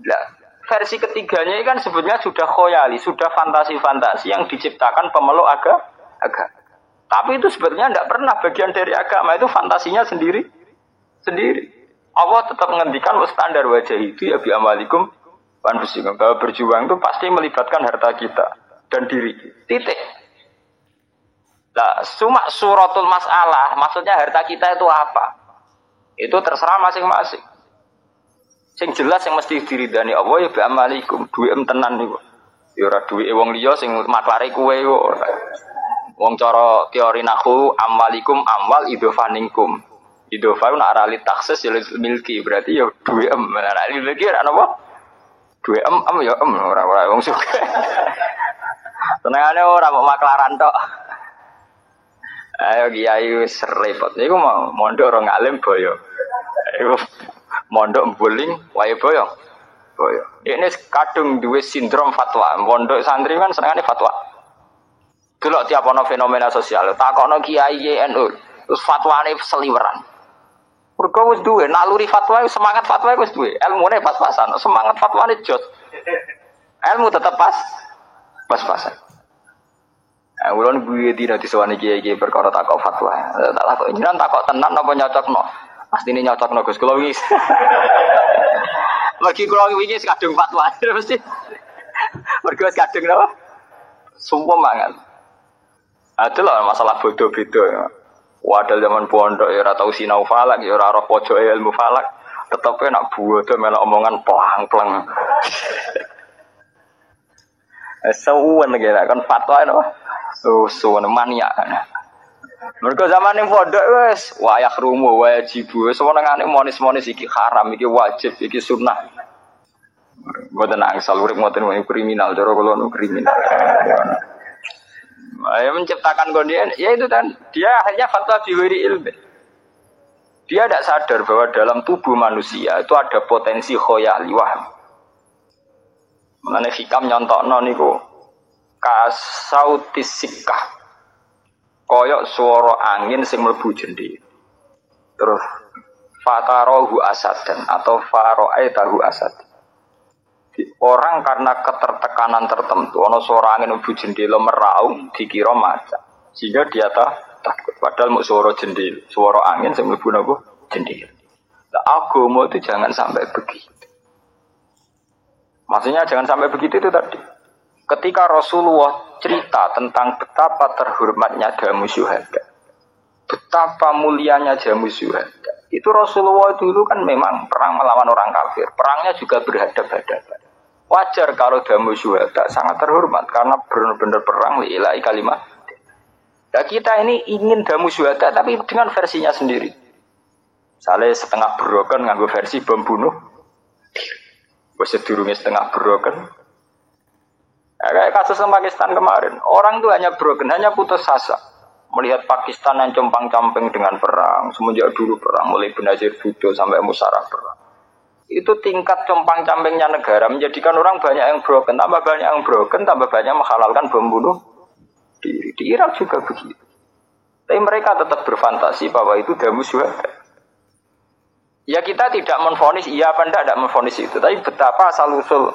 Lah, versi ketiganya ini kan sebetulnya sudah khoyali, sudah fantasi-fantasi yang diciptakan pemeluk agama. Tapi itu sebetulnya tidak pernah bagian dari agama, itu fantasinya sendiri. Allah tetap menghentikan standar wajah itu ya bi'amalikum panfusikum, bahwa berjuang itu pasti melibatkan harta kita dan diri. Titik. Nah, cuma suratul masalah, maksudnya harta kita itu apa? Itu terserah masing-masing. Sing jelas yang mesti diridani Allah ya bi amalikum, duwe tenan niku. Ya ora duwe wong liya sing maklare kowe kok. Wong cara teori nahwu amalikum amwal idhofaningkum. Idhofa nek arali taksis ya milki berarti ya duwe Nah milki ora napa? Duwe ya ora wong suka. Tenangane ora mau maklaran tok. Ayo kiai wis repot. Iku mau mondok ora ngalim boyo. Iku mondok mbuling wae boyo. Boyo. Ini kadung duwe sindrom fatwa. Mondok santri kan senengane fatwa. Delok tiap ana fenomena sosial, takokno kiai NU, terus fatwane seliweran. Mergo wis duwe naluri fatwa, semangat fatwa wis duwe. Ilmune pas-pasan, semangat fatwane jos. Ilmu tetep pas-pasan. Ulun buye dina disewani kiai-kiai perkara takok fatwa. Tak takok jenengan takok tenan apa nyocokno? Pastine nyocokno Gus kula wingi. Mergi kula wingi kadung fatwa mesti. Mergo kadung napa? Sumpah mangan. Adalah masalah bodoh beda. Wadah zaman pondok ya ora tau sinau falak ya ora roh pojoke ilmu falak. Tetep nak bodoh melok omongan plang-plang. Suwen kira kan fatwa itu. Suwen maniak kan. Mergo zaman ning pondok wis wayah rumo wajib wis senengane monis-monis iki haram iki wajib iki sunah. Mboten angsal urip ngoten kriminal cara kula nu kriminal. Menciptakan kondisi, ya itu kan dia akhirnya fatwa bihuri ilmu. Dia tidak sadar bahwa dalam tubuh manusia itu ada potensi khoyali waham. Mengenai hikam nyontokno niku kasautis sikah, koyok suara angin sing mlebu jendhi. Terus fatarohu asadan atau faro'aitahu asad. Orang karena ketertekanan tertentu, ono suara angin ubu jendela meraung dikira maca, sehingga dia takut. Padahal mau suara jendela, suara angin yang mlebu napa jendela. Nah, agama itu jangan sampai begitu. Maksudnya jangan sampai begitu itu tadi. Ketika Rasulullah cerita tentang betapa terhormatnya jamu syuhada, betapa mulianya jamu syuhada, itu Rasulullah dulu kan memang perang melawan orang kafir, perangnya juga berhadapan-hadapan. Wajar kalau damu syuhada sangat terhormat karena benar-benar perang lillahi kalimat. Nah, kita ini ingin damu syuhada tapi dengan versinya sendiri. Misalnya setengah broken nganggo versi bom bunuh. Wes sedurunge setengah broken. Nah, kayak kasus yang Pakistan kemarin, orang itu hanya broken, hanya putus asa melihat Pakistan yang compang-camping dengan perang, semenjak dulu perang mulai Benazir Bhutto sampai Musharraf perang. Itu tingkat compang-campingnya negara menjadikan orang banyak yang broken, tambah banyak yang broken, tambah banyak menghalalkan bom bunuh diri. Di Irak juga begitu. Tapi mereka tetap berfantasi bahwa itu damu syuhada. Ya kita tidak menvonis iya apa tidak menvonis itu, tapi betapa asal-usul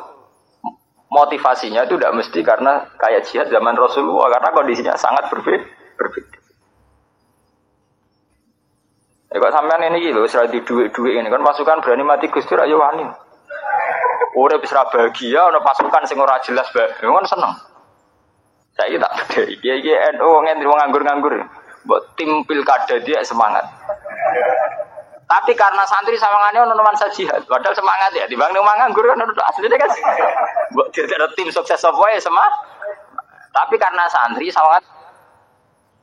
motivasinya itu tidak mesti karena kayak jihad zaman Rasulullah, karena kondisinya sangat berbeda. Ya kok sampean ini lho, serah di duit-duit ini kan pasukan berani mati Gusti ra yo wani. Ora bisa bahagia ana pasukan sing ora jelas bae. Kan seneng. Saiki tak beda iki NU ngene wong nganggur-nganggur. Mbok tim pilkada dia semangat. Tapi karena santri sawangane ono nuansa jihad, padahal semangat ya dibanding wong nganggur kan asline kan. Mbok ada tim sukses apa ya semangat. Tapi karena santri sawangat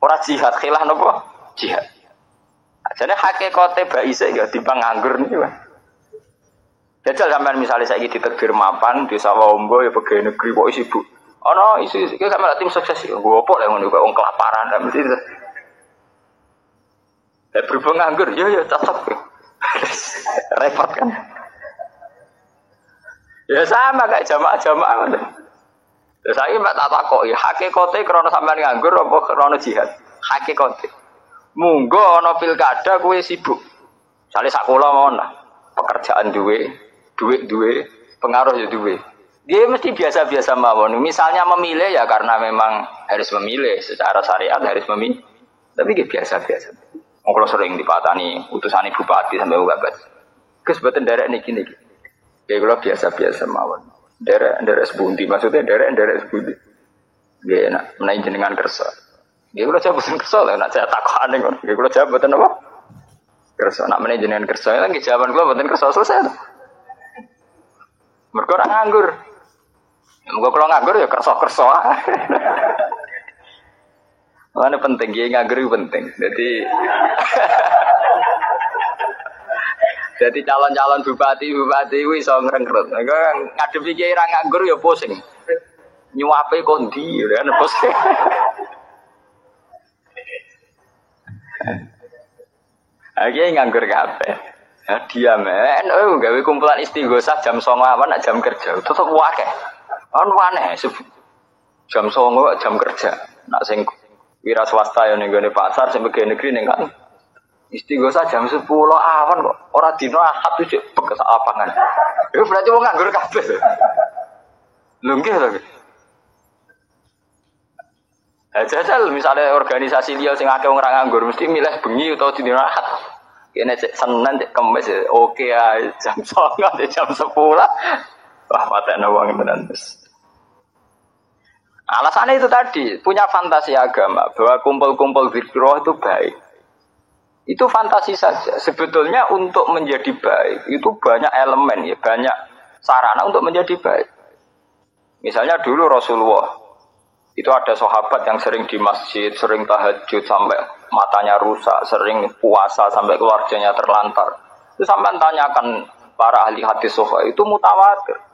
ora jihad khilah napa? Jihad. Jadi hakikate baise ya timbang nganggur niku. Jajal sampean misalnya saiki ditegir mapan desa Wombo ya pegawai negeri kok sibuk. Ana isu iki sampean tim sukses iki. Nggo opo lek ngono kok wong kelaparan ta mesti. Berhubung nganggur ya tetep. Repot kan. Ya sama kayak jamaah-jamaah ngoten. Terus saiki mbak tak takoki hakikate krana sampean nganggur apa krana jihad? Hakikate. Munggo ana pilkada kowe sibuk. Sale sakola mawon lah. Pekerjaan duwe, duit duwe, pengaruh ya duwe. Dia mesti biasa-biasa mawon. Misalnya memilih ya karena memang harus memilih secara syariat harus memilih. Tapi dia biasa-biasa. Kalau sering dipatani utusane bupati sampai ugabat. Gus boten derek niki. Ya kalau biasa-biasa mawon. Derek sebundi maksudnya derek sebundi. Dia enak menaik jenengan kersa. Dia kalau jabatan kersa lah, nak saya takokan nih kan. Dia kalau jabatan apa? Kersa, nak menaik jenengan kersa. Lagi jawaban kalau jabatan kersa selesai. Mergo ora nganggur. Mergo kalau nganggur ya kerso-kerso. Mana penting ya nganggur itu penting. Jadi calon-calon bupati itu iso ngrekrut. Ngadepi kiai ra nganggur ya pusing. Nyuape kondi ya kan pusing. Kiai nganggur kabeh. Diam gawe kumpulan istighosah jam 09.00 awan jam kerja. Tetep akeh. Kan aneh jam 09.00 jam kerja. Nak sing wira swasta ya ning gone pasar sing pegawai negeri ning kan istighosah jam 10 awan kok ora dina Ahad iki bekes lapangan. Iku berarti wong nganggur kabeh. Lho nggih to. Jajal misalnya organisasi liya sing akeh wong ora nganggur mesti milih bengi utawa dina Ahad. Kene cek Senin cek Kamis oke ae jam 09.00 jam 10. Wah, matane wong tenan wis. Alasannya itu tadi, punya fantasi agama bahwa kumpul-kumpul zikroh itu baik. Itu fantasi saja. Sebetulnya untuk menjadi baik itu banyak elemen ya, banyak sarana untuk menjadi baik. Misalnya dulu Rasulullah itu ada sahabat yang sering di masjid, sering tahajud sampai matanya rusak, sering puasa sampai keluarganya terlantar. Itu sampai tanyakan para ahli hadis itu mutawatir.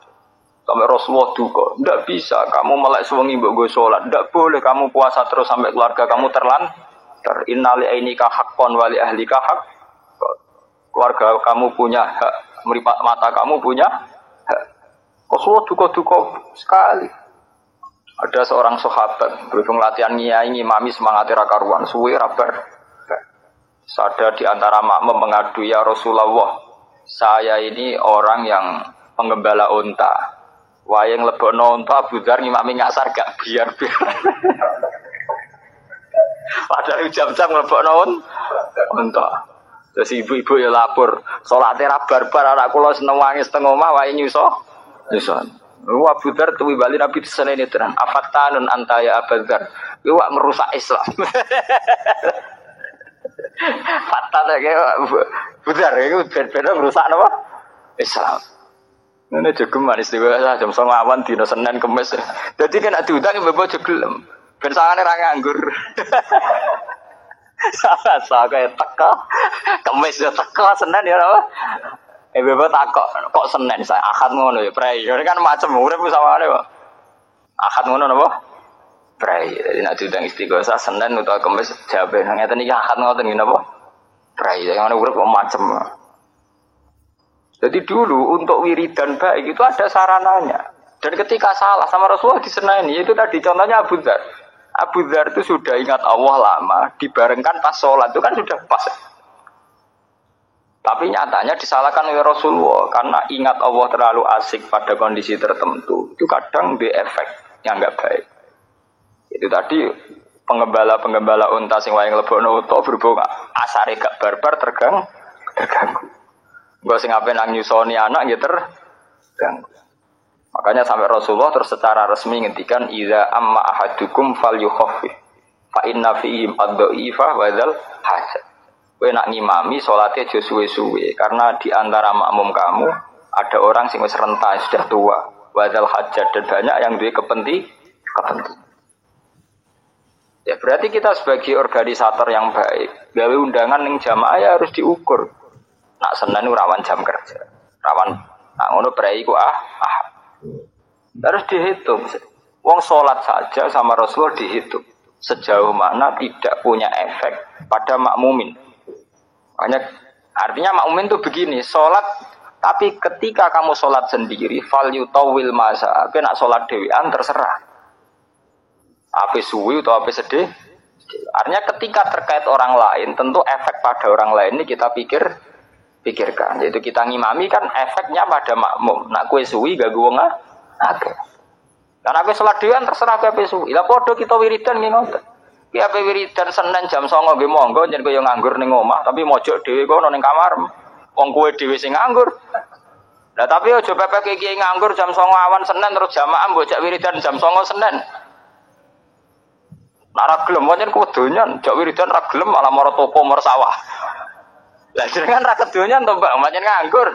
Sampai Rasulullah duka, tidak bisa kamu melek suwengi mbok go salat, tidak boleh kamu puasa terus sampai keluarga kamu terlantar. Innali ainika haqqon wa li ahlika haqq. Keluarga kamu punya hak, meripat mata kamu punya hak. Rasulullah duka-duka sekali. Ada seorang sahabat berhubung latihan ngiyai ngimami semangat ra karuan, suwe ra bar. Ada di antara makmum mengadu, ya Rasulullah, saya ini orang yang penggembala unta. Wayang lebokno unta Abu Dzar ngimami ngasar gak biar-biar. Padahal jam-jam lebokno unta. Terus ibu-ibu ya lapor, salate ra barbar anak kula seneng wangis teng omah wae nyuso. Abu Dzar tuwi bali Nabi senene tenan. Afatanun anta ya Abu Dzar. Kuwi wak merusak Islam. Fatana ge Abu Dzar iku ben-ben merusak napa? Islam. Ini jogeman istighosah jam 09.00 awan dina Senin Kamis. Dadi kan nek diundang mbok aja gelem. Ben sangane ra nganggur. Sa kaya teka. Kamis ya teka, Senin ya apa? Mbok takok kok Senin saya Ahad ngono ya, Prai. Kan macam urip sawangane kok. Ahad ngono napa? Prai. Dadi nek diundang istighosah Senin utawa Kamis jawabe ngeten iki Ahad ngoten iki napa? Prai. Yang urip kok macam. Jadi dulu untuk wiridan baik itu ada sarananya. Dan ketika salah sama Rasulullah disenani, itu tadi contohnya Abu Dzar. Abu Dzar itu sudah ingat Allah lama, dibarengkan pas sholat itu kan sudah pas. Tapi nyatanya disalahkan oleh Rasulullah karena ingat Allah terlalu asik pada kondisi tertentu. Itu kadang efek yang enggak baik. Itu tadi penggembala unta sing wayang lebokno unta berhubung asare gak barbar terganggu. Gak sing ape nang nyusoni anak nggih terganggu. Makanya sampai Rasulullah terus secara resmi ngendikan idza amma ahadukum falyukhaffif fa inna fihim ad-dha'ifa wa dzal hajat. Kowe nak ngimami salate aja suwe-suwe karena di antara makmum kamu ada orang sing wis renta sudah tua, wa dzal hajat dan banyak yang duwe kepentingan. Ya berarti kita sebagai organisator yang baik, gawe undangan ning jamaah ya harus diukur. Nak Senin rawan jam kerja, rawan nak ngono prei ku harus dihitung. Wong sholat saja sama Rasulullah dihitung sejauh mana tidak punya efek pada makmumin. Artinya makmumin itu begini, sholat tapi ketika kamu sholat sendiri, fal yutawil masa, nak sholat dewean terserah. Apa suwi atau apa sedih? Artinya ketika terkait orang lain, tentu efek pada orang lain ini kita pikirkan. Yaitu kita ngimami kan efeknya pada makmum. Nak kue suwi gak gue agak. Karena kue sholat dewan terserah kue suwi. Lah podo kita wiridan nggih ngoten. Ki ape wiridan Senin jam 09.00 nggih monggo yen kowe nganggur ning omah, tapi mojok dhewe kono ning kamar. Wong kowe dhewe sing nganggur. Lah tapi aja pepek iki nganggur jam 09.00 awan Senin terus jamaah mbok jak wiridan jam 09.00 Senin. Nek ra gelem pancen kedonyan, jak wiridan ra gelem malah mara toko mara sawah. Lah jenengan ra kedonyan to, Mbak, pancen nganggur.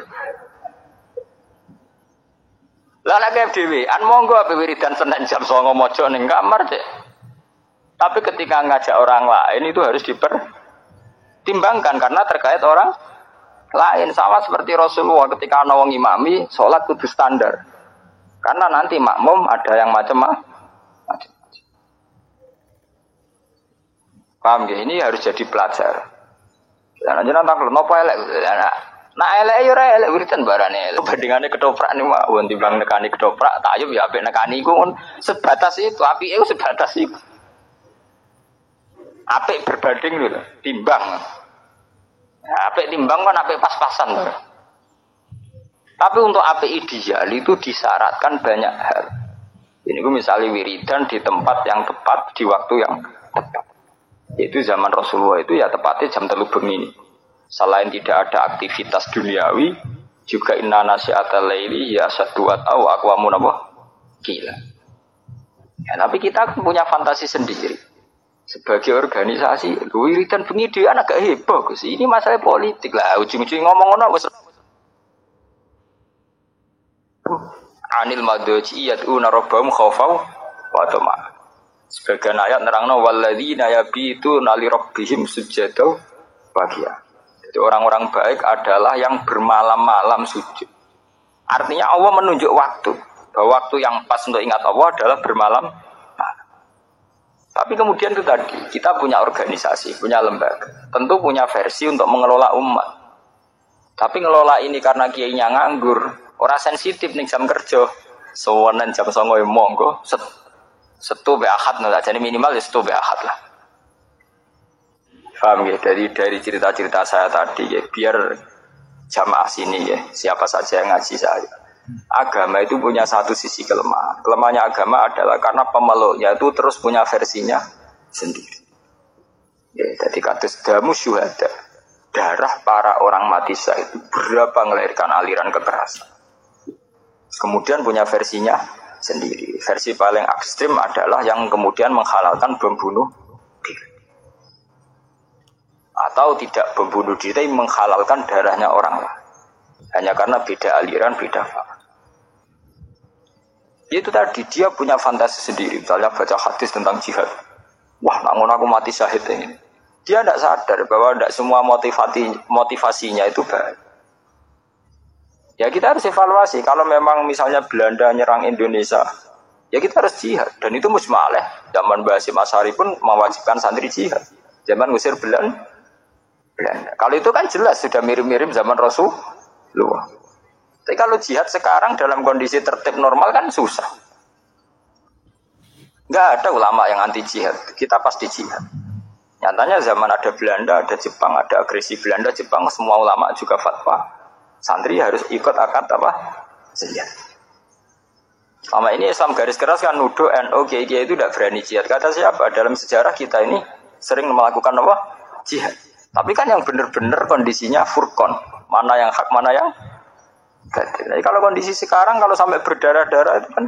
Lah nek dhewean monggo ape wiridan Senin jam 09.00 mojo ning kamar, Cek. Tapi ketika ngajak orang lain itu harus dipertimbangkan karena terkait orang lain. Sama seperti Rasulullah ketika ana wong imami salat kudu standar. Karena nanti makmum ada yang macam-macam. Paham ya? Ini harus jadi pelajar. Jangan jangan tak nopo elek. Nah elek yo ora elek wiridan barane. Bandingane ketoprak niku mawon timbang nekani ketoprak, tayub ya apik nekani iku sebatas itu, apike sebatas itu. Apik berbanding lho, timbang. Nah, apik timbang kan apik pas-pasan. Tapi untuk apik ideal itu disyaratkan banyak hal. Ini gue misalnya wiridan di tempat yang tepat, di waktu yang tepat. Yaitu zaman Rasulullah itu ya tepatnya jam 3 bengi. Selain tidak ada aktivitas duniawi, juga inna nasi'atal laili ya saduat au aqwamun apa? Gila. Ya, tapi kita kan punya fantasi sendiri. Sebagai organisasi, wiridan bengi dia agak heboh. Ini masalah politik lah. Ujung-ujung ngomong-ngomong wis anil madji yad'una rabbahum khaufau wa tama'an. Sebagian ayat nerangno walladzina yabituna li rabbihim sujada bahagia. Jadi orang-orang baik adalah yang bermalam-malam sujud. Artinya Allah menunjuk waktu, bahwa waktu yang pas untuk ingat Allah adalah bermalam. Tapi kemudian itu tadi, kita punya organisasi, punya lembaga, tentu punya versi untuk mengelola umat. Tapi ngelola ini karena kiainya nganggur, orang sensitif nih jam kerja, sewanan jam 09.00 monggo, setu be ahad, nah jadi minimal ya setu be ahad lah. Paham ya? Dari cerita-cerita saya tadi ya, biar jamaah sini ya, siapa saja yang ngaji saya. Agama itu punya satu sisi kelemahan. Kelemahannya agama adalah karena pemeluknya itu terus punya versinya sendiri. Ya, jadi kados damu syuhada, darah para orang mati syahid itu berapa melahirkan aliran kekerasan. Kemudian punya versinya sendiri. Versi paling ekstrim adalah yang kemudian menghalalkan bom bunuh diri. Atau tidak bom bunuh diri, menghalalkan darahnya orang lain. Hanya karena beda aliran, beda faham. Itu tadi, dia punya fantasi sendiri. Misalnya baca hadis tentang jihad. Wah, namun aku mati syahid ini. Dia tidak sadar bahwa tidak semua motivasinya itu baik. Ya kita harus evaluasi. Kalau memang misalnya Belanda nyerang Indonesia, ya kita harus jihad. Dan itu musmaleh. Zaman Basim Asy'ari pun mewajibkan santri jihad. Zaman ngusir Belanda. Kalau itu kan jelas sudah mirip-mirip zaman Rasulullah. Tapi kalau jihad sekarang dalam kondisi tertib normal kan susah. Enggak ada ulama yang anti jihad. Kita pasti jihad. Nyatanya zaman ada Belanda, ada Jepang, ada agresi Belanda, Jepang, semua ulama juga fatwa. Santri harus ikut akad apa? Jihad. Selama ini Islam garis keras kan nuduh NU Kiai itu tidak berani jihad. Kata siapa? Dalam sejarah kita ini sering melakukan apa? Jihad. Tapi kan yang benar-benar kondisinya furqan. Mana yang hak, mana yang batil. Jadi kalau kondisi sekarang kalau sampai berdarah-darah itu kan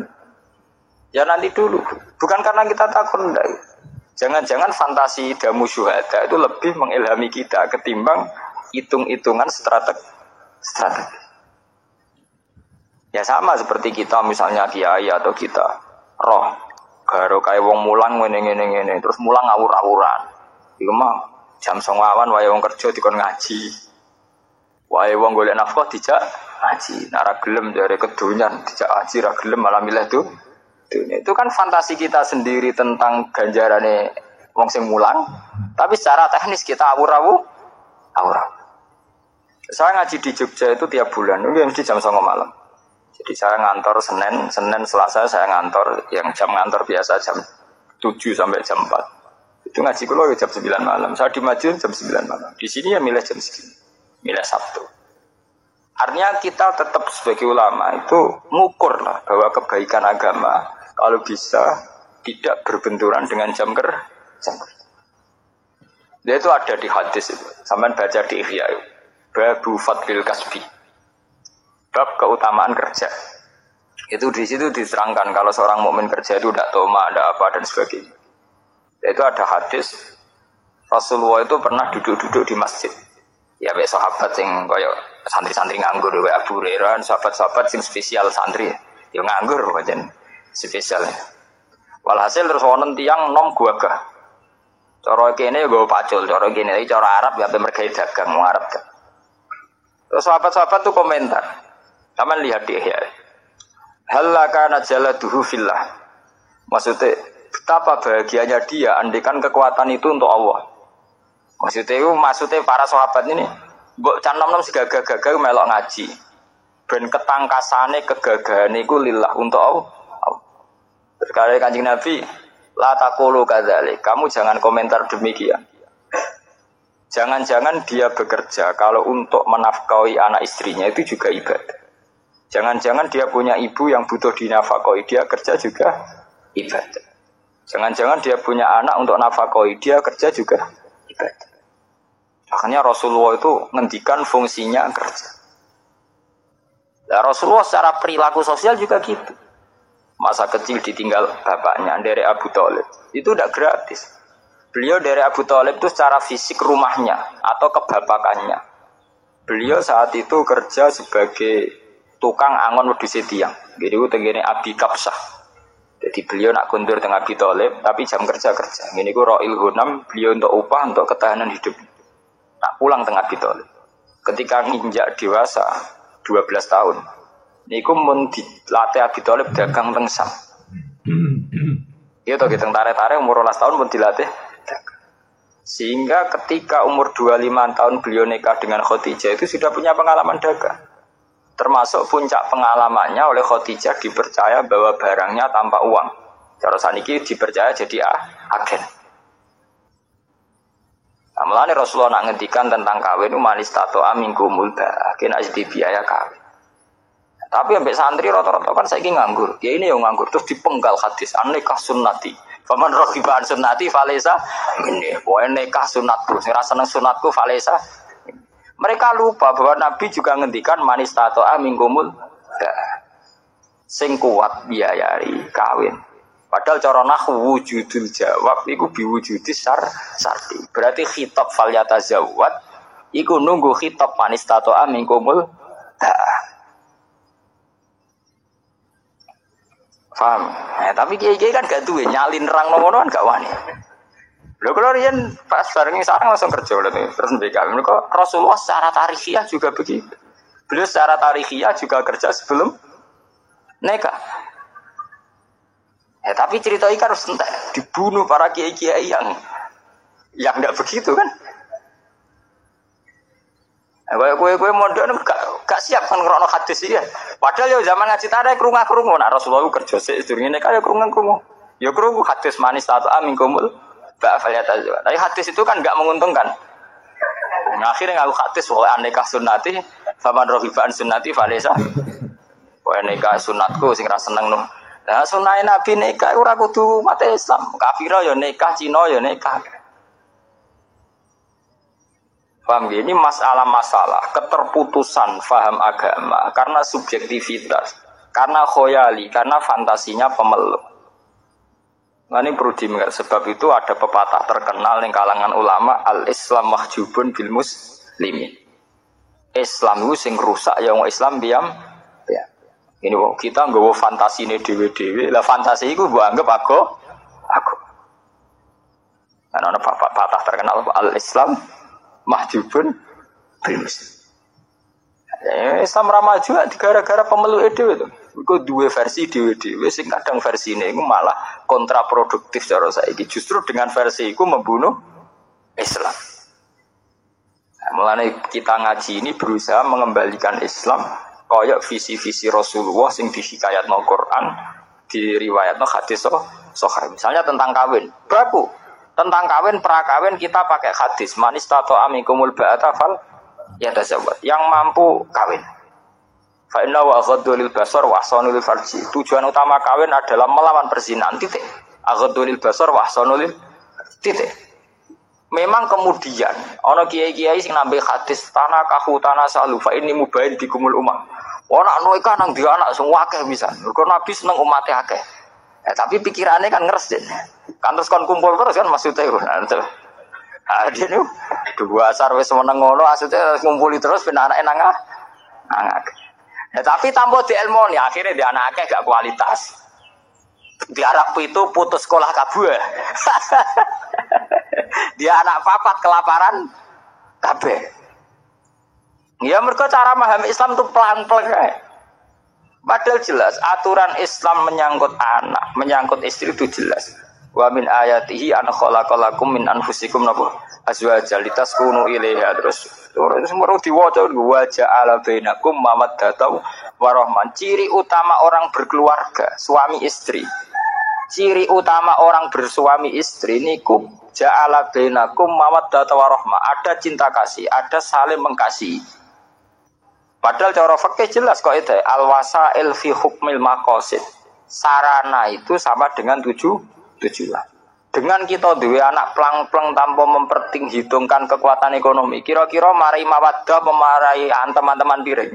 ya nanti dulu. Bukan karena kita takut enggak. Jangan-jangan fantasi damu syuhada itu lebih mengilhami kita ketimbang hitung-hitungan strategi. Ya sama seperti kita misalnya kiai atau kita roh karo kayak wong mulang ngene terus mulang ngawur-awuran. Iku mah jam 09.00 wae wong kerja dikon ngaji. Wae wong golek nafkah dijak ngaji. Nara gelem jare kedonyan dijak ngaji ra gelem malah milih tuh. Itu kan fantasi kita sendiri tentang ganjarane wong sing mulang, tapi secara teknis kita awur-awur. Saya ngaji di Jogja itu tiap bulan, itu mesti jam 09.00 malam. Jadi saya ngantor Senin, Selasa saya ngantor, yang jam ngantor biasa jam 7 sampai jam 4. Itu ngaji kula jam 9 malam. Saya di Madiun jam 9 malam. Di sini ya milih jam segini. Milih Sabtu. Artinya kita tetap sebagai ulama itu ngukur lah bahwa kebaikan agama kalau bisa tidak berbenturan dengan jam kerja. Dia itu ada di hadis itu. Sampai baca di Ihya itu. Babu fadlil kasbi. Bab keutamaan kerja. Itu di situ diterangkan kalau seorang mukmin kerja itu tidak toma, ada apa dan sebagainya. Itu ada hadis Rasulullah itu pernah duduk-duduk di masjid. Ya sahabat sing kaya santri-santri nganggur wae Abu Hurairah, sahabat-sahabat sing spesial santri. Yo nganggur pancen spesial. Walhasil terus wonten tiyang nom gagah. Cara kene nggo pacul, cara kene iki cara Arab ya mergawe dagang wong Arab. Terus sahabat-sahabat tuh komentar. Taman lihat dia ya. Halaka najaladuhu fillah. Maksudnya betapa bahagianya dia andekan kekuatan itu untuk Allah. Maksudnya para sahabat ini mbok can nom-nom segagah-gagah melok ngaji. Ben ketangkasane kegagahan iku lillah untuk Allah. Sekali Kanjeng Nabi, la taqulu kadzalik. Kamu jangan komentar demikian. Jangan-jangan dia bekerja kalau untuk menafkahi anak istrinya itu juga ibadah. Jangan-jangan dia punya ibu yang butuh dinafkahi, dia kerja juga ibadah. Jangan-jangan dia punya anak untuk nafkahi, dia kerja juga ibadah. Makanya Rasulullah itu ngendikan fungsinya kerja. Nah, Rasulullah secara perilaku sosial juga gitu. Masa kecil ditinggal bapaknya dari Abu Thalib itu tidak gratis. Beliau dari Abu Thalib itu secara fisik rumahnya atau kebapakannya. Beliau saat itu kerja sebagai tukang angon wedhus tiang. Jadi itu tenggene Abi Kapsah. Jadi beliau nak kundur dengan Abi Thalib tapi jam kerja. Ini ku Ra'il Hunam, beliau untuk upah untuk ketahanan hidup. Nak pulang tengah Abi Thalib. Ketika nginjak dewasa 12 tahun. Niku mun dilatih Abi Thalib dagang teng Sam. Iya toh kita tarik-tarik umur 12 tahun pun dilatih dagang. Sehingga ketika umur 25 tahun beliau nikah dengan Khadijah itu sudah punya pengalaman dagang. Termasuk puncak pengalamannya oleh Khadijah dipercaya bahwa barangnya tanpa uang. Cara saniki dipercaya jadi agen. Nah, mulane Rasulullah nak ngendikan tentang kawin manis tato amingkumul ba, kena jadi biaya kawin. Tapi sampai santri rata-rata kan saiki nganggur. Ya ini yang nganggur terus dipenggal hadis an-nikah sunnati. Faman raghiba an sunnati falaysa minni. Wa nikah sunatku, sing ra seneng sunatku falaysa. Mereka lupa bahwa Nabi juga ngendikan manis tato'a mingkumul sing kuat biayai kawin. Padahal cara nahwu wujudul jawab iku biwujudis sarti. Berarti khitab fal yatazawwad iku nunggu khitab manis tato'a mingkumul paham? Tapi kiai-kiai kan gak duwe nyalin rang ngono kan gak wani. Lho kalau riyen pas bareng sareng langsung kerja lho terus BK. Mereka Rasulullah secara tarikhiyah juga begitu. Beliau secara tarikhiyah juga kerja sebelum nikah. Tapi cerita ini kan harus entek dibunuh para kiai-kiai yang enggak begitu kan. Kowe mondok gak siap kan ngrono hadis iki. Padahal ya zaman ngaji tarik krungu-krungu nek Rasulullah kerja sik sedurunge nek kaya krungu-krungu. Ya krungu hadis manis ta'ata minkumul ba'afaliyatazwa. Tapi hadis itu kan enggak menguntungkan. Nah, akhirnya ngaku hadis wa anikah sunnati faman raghiba an sunnati falaysa. Wa nikah sunatku sing ra seneng no. Lah sunahe Nabi nikah ora kudu umat Islam. Kafir ya nikah, Cina ya nikah. Paham ya? Ini masalah-masalah keterputusan faham agama karena subjektivitas, karena khoyali, karena fantasinya pemeluk. Nah ini perlu diingat, sebab itu ada pepatah terkenal di kalangan ulama, al-Islam mahjubun bil muslimin. Islam itu sing rusak ya wong Islam diam. Ya. Ini kita nggawa fantasine dhewe-dhewe, lah fantasi iku mbok anggap aku. Ana pepatah terkenal al-Islam mahjubun bil muslim. Islam ramah juga gara-gara pemeluk dhewe to. Iku duwe versi dhewe-dhewe sing kadang versine iku malah kontraproduktif cara saiki. Justru dengan versi iku membunuh Islam. Nah, mulane kita ngaji ini berusaha mengembalikan Islam kaya visi-visi Rasulullah sing dihikayatno Quran, diriwayatno hadis sahih. Misalnya tentang kawin. Baku tentang kawin prakawin kita pakai hadis manis tato amikumul ba'ata fal yatazawwad yang mampu kawin fa inna wa ghaddul basar wa ahsanul farji. Tujuan utama kawin adalah melawan perzinahan titik. Ghaddul basar wa ahsanul titik. Memang kemudian ana kiai-kiai sing nambah hadis tanah kahu tanah salu fa ini mubain bikumul ummah. Ora ana iku nang dia anak sing akeh bisa. Mergo Nabi seneng umate akeh. Tapi pikirannya kan ngeres deh. Kan terus kon kumpul terus kan maksudnya dia nih dua asar wis meneng ngono maksudnya ngumpuli terus ben anake nang. Ya, tapi tanpa di ilmu nih akhirnya dia anaknya gak kualitas. Di Arab itu putus sekolah kabeh. Dia anak papat kelaparan kabeh. Ya mereka cara memahami Islam itu pelan-pelan kayak. Padahal jelas aturan Islam menyangkut anak, menyangkut istri itu jelas. Wa min ayatihi an khalaqalakum min anfusikum napa azwajan litaskunu ilaiha terus semua diwaca wa ja'ala bainakum mawaddatan warahmah. Ciri utama orang berkeluarga, suami istri. Ciri utama orang bersuami istri niku ja'ala bainakum mawaddatan warahmah. Ada cinta kasih, ada saling mengasihi. Padahal cara fikih jelas kok itu al-wasail fi hukmil maqasid. Sarana itu sama dengan tujuan. Dengan kita duwe anak plang-plang tanpa memperhitungkan kekuatan ekonomi, kira-kira marai mawaddah pemarai teman-teman piring.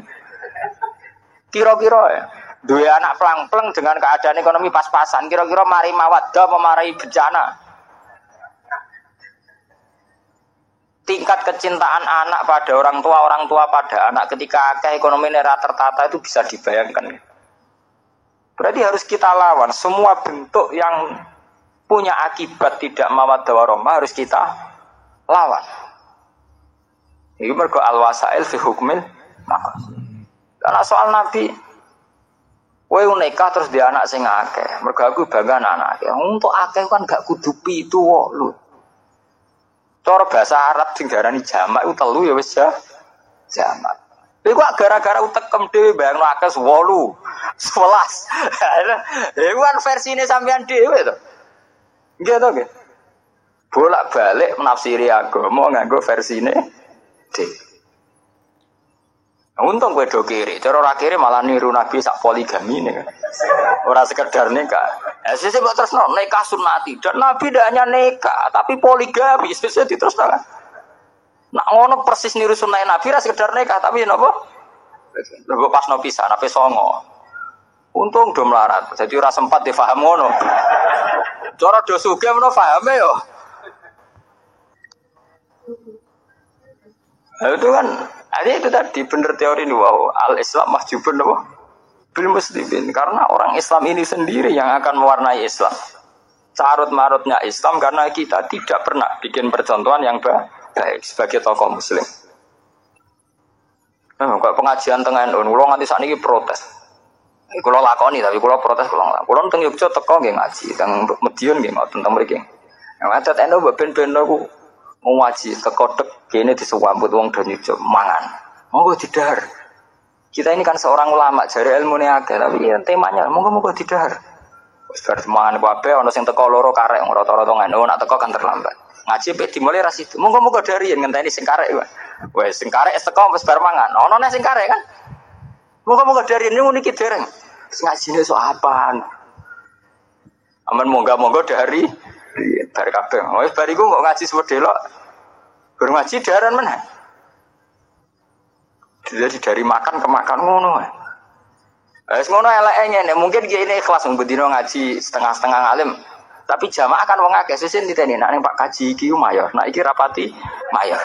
Kira-kira ya, duwe anak plang-plang dengan keadaan ekonomi pas-pasan, kira-kira marai mawaddah pemarai bencana. Tingkat kecintaan anak pada orang tua pada anak ketika akeh ekonomi nera tertata itu bisa dibayangkan. Berarti harus kita lawan semua bentuk yang punya akibat tidak mawaddah warahmah harus kita lawan. Ini mergo al-wasail fi hukmil maqasid. Karena soal Nabi kowe nikah terus dia anak sing akeh. Mergo aku bangga anak akeh. Untuk akeh kan gak kudu pitu kok lho. Cara bahasa Arab sing diarani jamak iku telu ya wis jamak. Iku gara-gara utekem dhewe bayangno akeh 8, 11. Iku kan versine sampean dhewe to. Nggih to nggih. Bolak-balik menafsiri agama nganggo versine dhewe. Untung kowe do kiri, cara ora kiri malah niru Nabi sak poligami ne. Ora sekedar nikah. Sesuk kok tresno nikah sunati. Dan Nabi tidak hanya nikah, tapi poligami sesuk diterusno. Nak ngono persis niru sunah Nabi ra sekedar nikah, tapi napa? Lho pas no pisan, ape songo. Untung do melarat. Jadi ora sempat difaham ngono. Cara do sugih menawa pahame yo. Itu kan, itu tadi benar teori ini wow, al-Islam mahjubun bil muslimin karena orang Islam ini sendiri yang akan mewarnai Islam. Carut marutnya Islam karena kita tidak pernah bikin percontohan yang baik sebagai tokoh Muslim. Kalau pengajian tengah NU, kalau nganti saat ini protes. Kalau lakoni tapi kalau protes kalau teng Yogyakarta teko nggih ngaji, teng Medion nggih ngoten teng mriki. Yang adat NU ben-ben aku mau ngaji kekodek kene disewambut wong do nyujuk mangan. Monggo didahar. Kita ini kan seorang ulama jare ilmune akeh tapi ya, temanya monggo didahar. Wis bar mangan kabeh ana sing teko loro karek rata-rata NU nak teko kan terlambat. Ngaji pe dimulai ra situ. Monggo dari yen ngenteni sing karek wae. Wis sing karek teko wis bar mangan. Ana neh sing karek kan. Monggo dari niku niki dereng. Ngajine sok apaan? Aman monggo dari bar kabeh. Wis bar iku kok ngaji sewedelok. Gur ngaji daran meneh. Jadi dari makan ke makan ngono. Wis ngono eleke ngene, mungkin iki ikhlas mbendino ngaji setengah-setengah ngalim. Tapi jamaah kan wong akeh sesuk diteni nek Pak Kaji iki mayor, nek iki rapati mayor.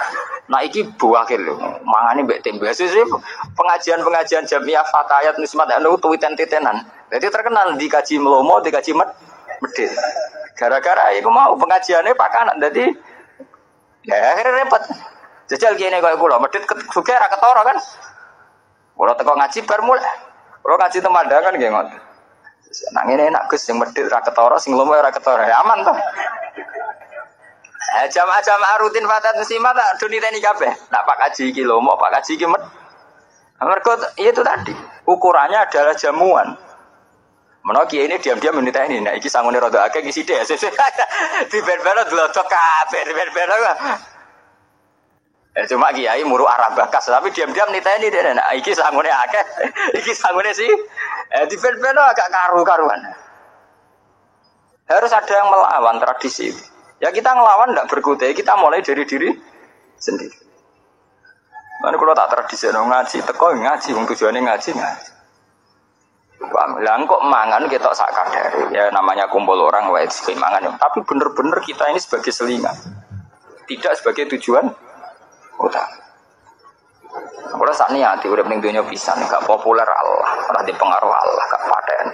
Nek iki buwakil lho, mangane mbek tembe. Sesuk pengajian-pengajian jamiah fatayat nismat anu tuwiten-titenan. Jadi terkenal di kaji Melomo, di kaji Medit. Gara-gara iku mau pengajiannya pakanan. Dadi ya akhirnya repot. Jajal kene koyo kula, Medit sugih ra ketara kan. Kula teko ngaji bar mulai. Kula ngaji temandangan nggih ngoten. Nang ngene enak Gus sing Medit ra ketara, sing Lomo ra ketara. Aman to. Jamaah-jamaah rutin Fatat Muslimat tak do niteni kabeh. Nak Pak Kaji iki Lomo, Pak Kaji iki Medit. Mergo itu tadi, ukurannya adalah jamuan. Menawa kiai ini diam-diam niteni, nek iki sangune rada akeh iki sithik. Di ben-ben dlodok kabeh, di ben-ben. Cuma kiai muru arah bakas, tapi diam-diam niteni dene. Nah, iki sangune akeh, iki sangune sih. Di ben-ben agak karu-karuan. Harus ada yang melawan tradisi. Ya kita ngelawan tidak berkutai, kita mulai dari diri sendiri. Mana kalau tak tradisi ngaji, teko ngaji, tujuannya ngaji. Lah kok mangan kita sak kadare. Ya namanya kumpul orang wajib mangan. Tapi benar-benar kita ini sebagai selingan. Tidak sebagai tujuan utama. Kalau saat ini hati urip ning dunia pisan, gak populer Allah, ora dipengaruh Allah, gak paten.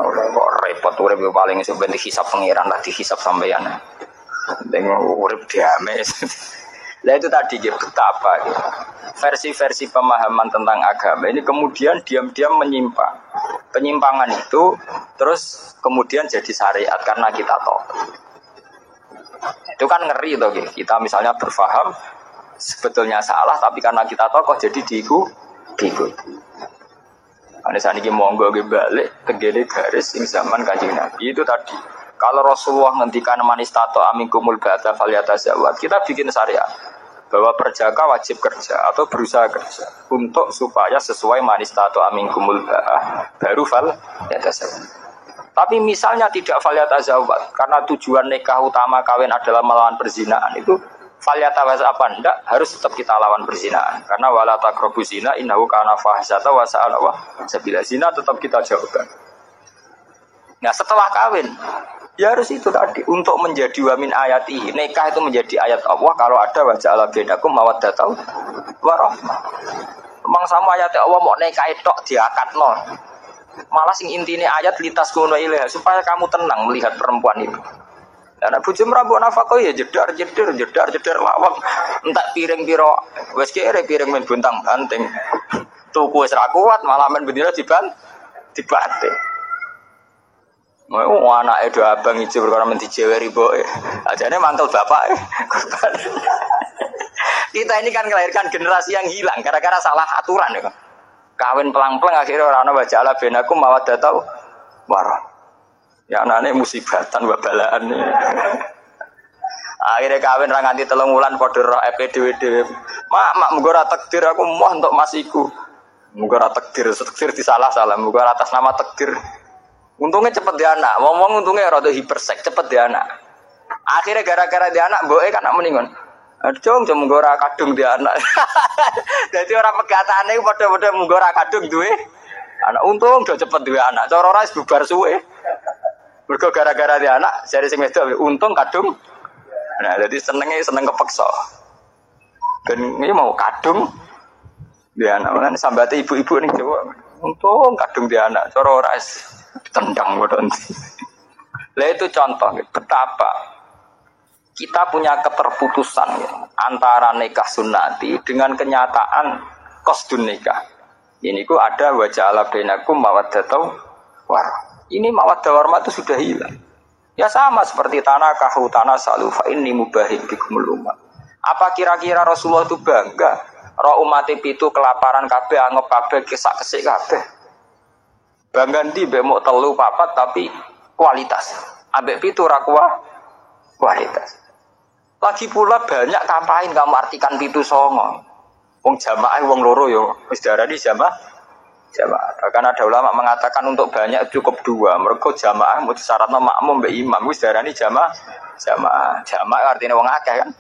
Ora kok repot urip paling iso ben dihisab pangeran, lah dihisab sampeyan. Dengan urip damai. Lah itu tadi betapa gitu. Versi-versi pemahaman tentang agama ini kemudian diam-diam menyimpang. Penyimpangan itu terus kemudian jadi syariat karena kita tahu. Itu kan ngeri toh gitu. Kita misalnya berfaham sebetulnya salah tapi karena kita tahu kok jadi diikut. Ane saniki monggo ge balik tegene garis sing zaman Kanjeng Nabi itu tadi. Kalau Rasulullah ngendikan manistato aminkumul ba'da falyatazawwaj, kita bikin syariat bahwa perjaka wajib kerja atau berusaha kerja untuk supaya sesuai manistato aminkumul ba'da baru falyatazawwaj. Tapi misalnya tidak falyatazawwaj karena tujuan nikah utama kawin adalah melawan perzinahan, itu falyatazawwaj apa enggak harus tetap kita lawan perzinahan karena wala taqrabu zina innahu kana fahsyatan wa sa'a sabila, zina tetap kita jauhkan. Nah setelah kawin ya harus itu tadi untuk menjadi wamin ayatihi, nikah itu menjadi ayat Allah kalau ada wajah ala bainakum mawaddatau warahmah. Memang sama ayat Allah mau nikah tok diakatno. Malah sing intine ayat litas kuno ilaha supaya kamu tenang melihat perempuan itu. Karena bojo mrambok nafkah ya jedar lawang entak piring piro wis kere piring men buntang banting. Tuku wis ra kuat malah men bendina dibanting. Mau anak itu abang hijau perkara menti jeweri boy, ajane mantel bapak. Kita ini kan melahirkan generasi yang hilang gara-gara salah aturan ya. Kawin pelang-pelang akhirnya orang baca ala benakum mawaddatau warah. Ya anane musibatan wabalaan. Akhirnya kawin ra nganti 3 wulan padha ro EPDWD. Mak muga ora takdir aku moh untuk masiku. Muga ora takdir disalah-salah, muga atas nama takdir. Untungnya cepet dia anak, ngomong untungnya rada hipersek cepet dia anak. Akhirnya gara-gara dia anak, boe kan nak meningon. Cung menggora kadung dia anak. Jadi orang pegatane pada menggora kadung duwe anak. Untung udah cepet duwe anak. Cara ora bubar suwe. Mergo gara-gara dia anak, jare sing wedok untung kadung. Nah, jadi seneng kepeksa. Dan ini mau kadung dia anak. Kan sambate ibu-ibu ning Jawa. Untung kadung dia anak. Cara ora tendang bodoh. Lah itu contoh betapa kita punya keterputusan antara nikah sunnati dengan kenyataan qasdun nikah. Ini ku ada wajah ala bainakum mawaddatau warahmah. Ini mawaddah warahmah itu sudah hilang. Ya sama seperti tanah kahu tanah salufa ini mubahim bikumul umat. Apa kira-kira Rasulullah itu bangga? Roh umat itu kelaparan kabeh anggap kabeh kesak-kesik kabeh. Bangga ndi mbek mok 3 4 tapi kualitas. Ambek 7 ra kualitas. Lagi pula banyak kampain kamu artikan 7 songo. Wong jamaah wong loro yo wis diarani jamaah. Bahkan ada ulama mengatakan untuk banyak cukup 2. Mergo jamaah mesti syaratna makmum mbek imam wis diarani jamaah. Jamaah artinya wong akeh kan.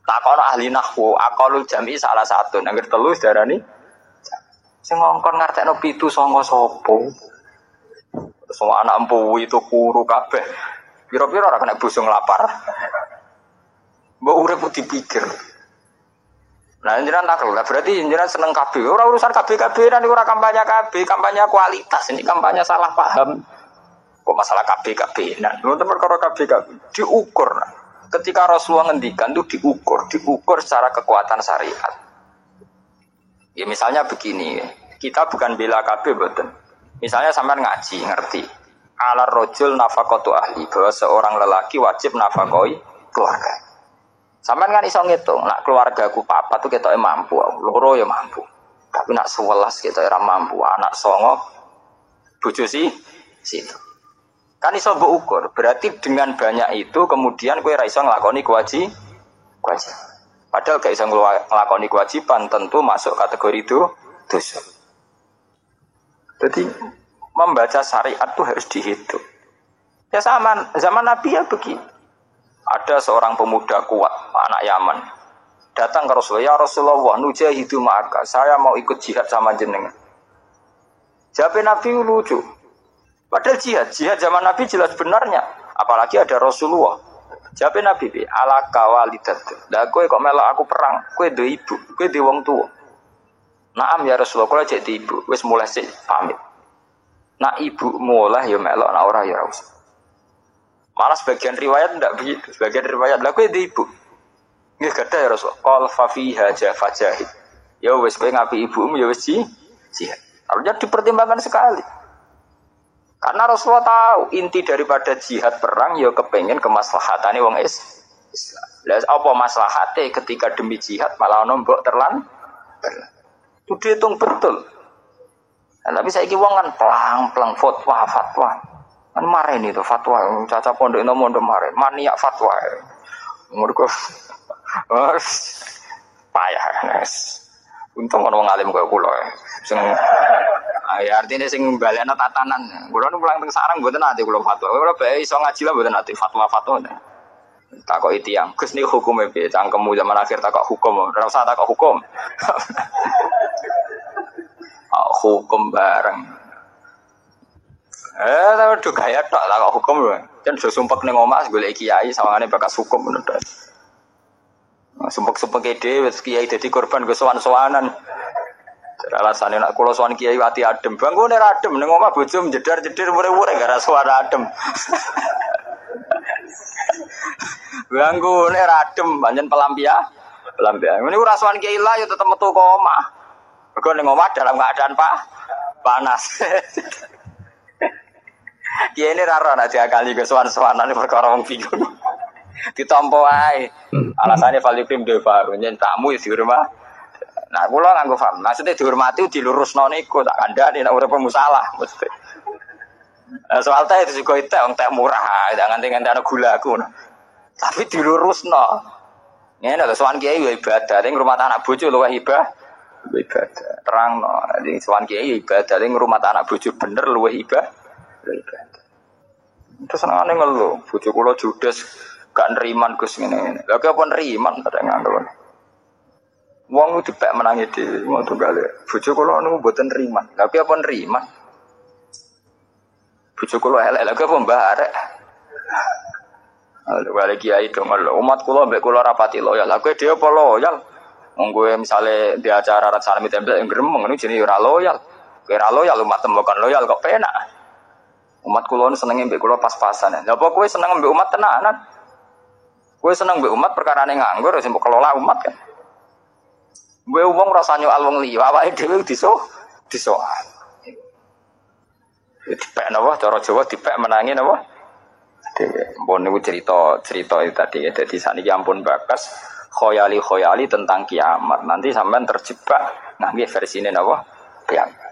Takono ahli nahwu aqalul jami salah satu. Nang 3 wis diarani sing ngongkon ngartekno 7 songo sapa? Semua anak empu itu kuru kabeh. Pira-pira ora kena busung lapar. Mbok urip dipikir. Nah, jenengan takul. Berarti jenengan seneng kabeh. Ora urusan kabeh-kabehan ora kampanye kabeh, kampanye kualitas. Ini kampanye salah paham. Kok masalah kabeh-kabehan. Nonton perkara kabeh-kabeh diukur. Ketika Rasulullah ngendikan itu diukur secara kekuatan syariat. Ya misalnya begini, kita bukan bela kabeh mboten. Misalnya sampean ngaji, ngerti. Ala rajul nafaqatu ahli, bahwa seorang lelaki wajib nafakoi keluarga. Sampean kan iso ngitung, nak keluargaku papa tuh ketoke mampu, loro ya mampu. Tapi nak 11 ketoke ora mampu, anak 9 bojo situ. Kan iso mbok ukur. Berarti dengan banyak itu kemudian kowe ora iso nglakoni kewajiban. Padahal gak bisa ngelakoni kewajiban tentu masuk kategori itu dosa. Jadi membaca syariat itu harus dihitung. Ya sama zaman Nabi ya begini. Ada seorang pemuda kuat, anak Yaman, datang ke Rasulullah, ya Rasulullah, nujahidu ma'aka, saya mau ikut jihad sama jenengan. Jawab Nabi lucu. Padahal jihad zaman Nabi jelas benarnya. Apalagi ada Rasulullah. Jawabe Nabi bi ala kawalidat. Lah kowe kok melok aku perang, kowe duwe ibu, kowe duwe wong tuwa. Naam ya Rasulullah, kula cek di ibu, wis mulai sik pamit. Nak ibu mulai ya melok, nak ora ya ora usah. Malah sebagian riwayat ndak begitu. Sebagian riwayat lah kowe di ibu. Nggih gadah ya Rasulullah. Qal fa fiha jafajahid. Ya wis kowe ngapi ibumu ya wis jihad. Harusnya dipertimbangkan sekali. Karena Rasulullah tahu inti daripada jihad perang ya kepengen kemaslahatane wong Islam. Lah apa maslahate ketika demi jihad malah ono mbok terlan? Itu dihitung betul. Nah, tapi saiki wong kan pelang-pelang fatwa. Kan mareni itu fatwa, caca pondok itu mondok maren, maniak fatwa. Mergo payah. Untung ana wong alim kaya kula. Sing ya artine sing balekno tatanan. Kula nu pulang teng sarang mboten ate kula fatwa. Kula bae iso ngaji lah mboten ate fatwa-fatwa. Takoki tiyang, Gus niki hukume piye? Cangkemmu zaman akhir takok hukum, ora usah takok hukum. Hukum bareng. Tapi gaya tok takok hukum lho. Jan do sumpek ning omah golek kiai sawangane bakas hukum ngono tok. Sumpek-sumpek dhewe wis kiai dadi korban go sowan-sowanan. Alasane nek kula sowan kiai ati adem, banggone ra adem ning omah bojo jedar-jedir mure-mure gara suara adem. Banggone ra adem pancen pelampian. Ini ora sowan kiai lah yo tetep metu ke omah. Mergo ning omah dalam keadaan panas. Kiai ini ra ora nek diakali ke sowan-sowanan perkara wong bingung. Ditampa ae. Alasane Valikrim de baru nyen tamu di rumah. Nah, kula nganggo paham. Maksudnya dihormati dilurusno niku tak kandhani nek urip musalah mesti. Soal teh itu juga wong teh murah, jangan nganti-nganti gula aku. Tapi dilurusno. Ngene lho sowan kiai ya ibadah, ning rumah anak bojo luwih ibadah. Terangno. Jadi sowan kiai ibadah, ning rumah anak bojo bener luwih ibadah. Terus senengane ngeluh, bojo kula judes gak neriman Gus ngene-ngene. Lha kok apa neriman kadang nganggep. Wong ku dipek menangi dhewe, ngono gale. Bojo kula niku mboten neriman. Tapi apa neriman? Bojo kula elek lha kok mbah arek. Lha bali kiai dong umat kula mbek kula rapati loyal. Lha kowe dhewe apa loyal? Wong kowe misale di acara rat salami tempel yang gremeng niku jenenge ora loyal. Kowe ora loyal umat tembokan loyal kok penak. Umat kula senenge mbek kula pas-pasan. Lha apa kowe seneng mbek umat tenanan? Kowe seneng mbek umat perkarane nganggur sing kelola umat kan. Kowe wong rasane nyual wong liya, awake dhewe disoal. Dipek napa cara Jawa dipek menangi napa? Dhewe. Mbon niku cerita itu tadi ya. Dadi saniki ampun bakas khoyali tentang kiamat. Nanti sampean terjebak ngangge versine napa? Kiamat.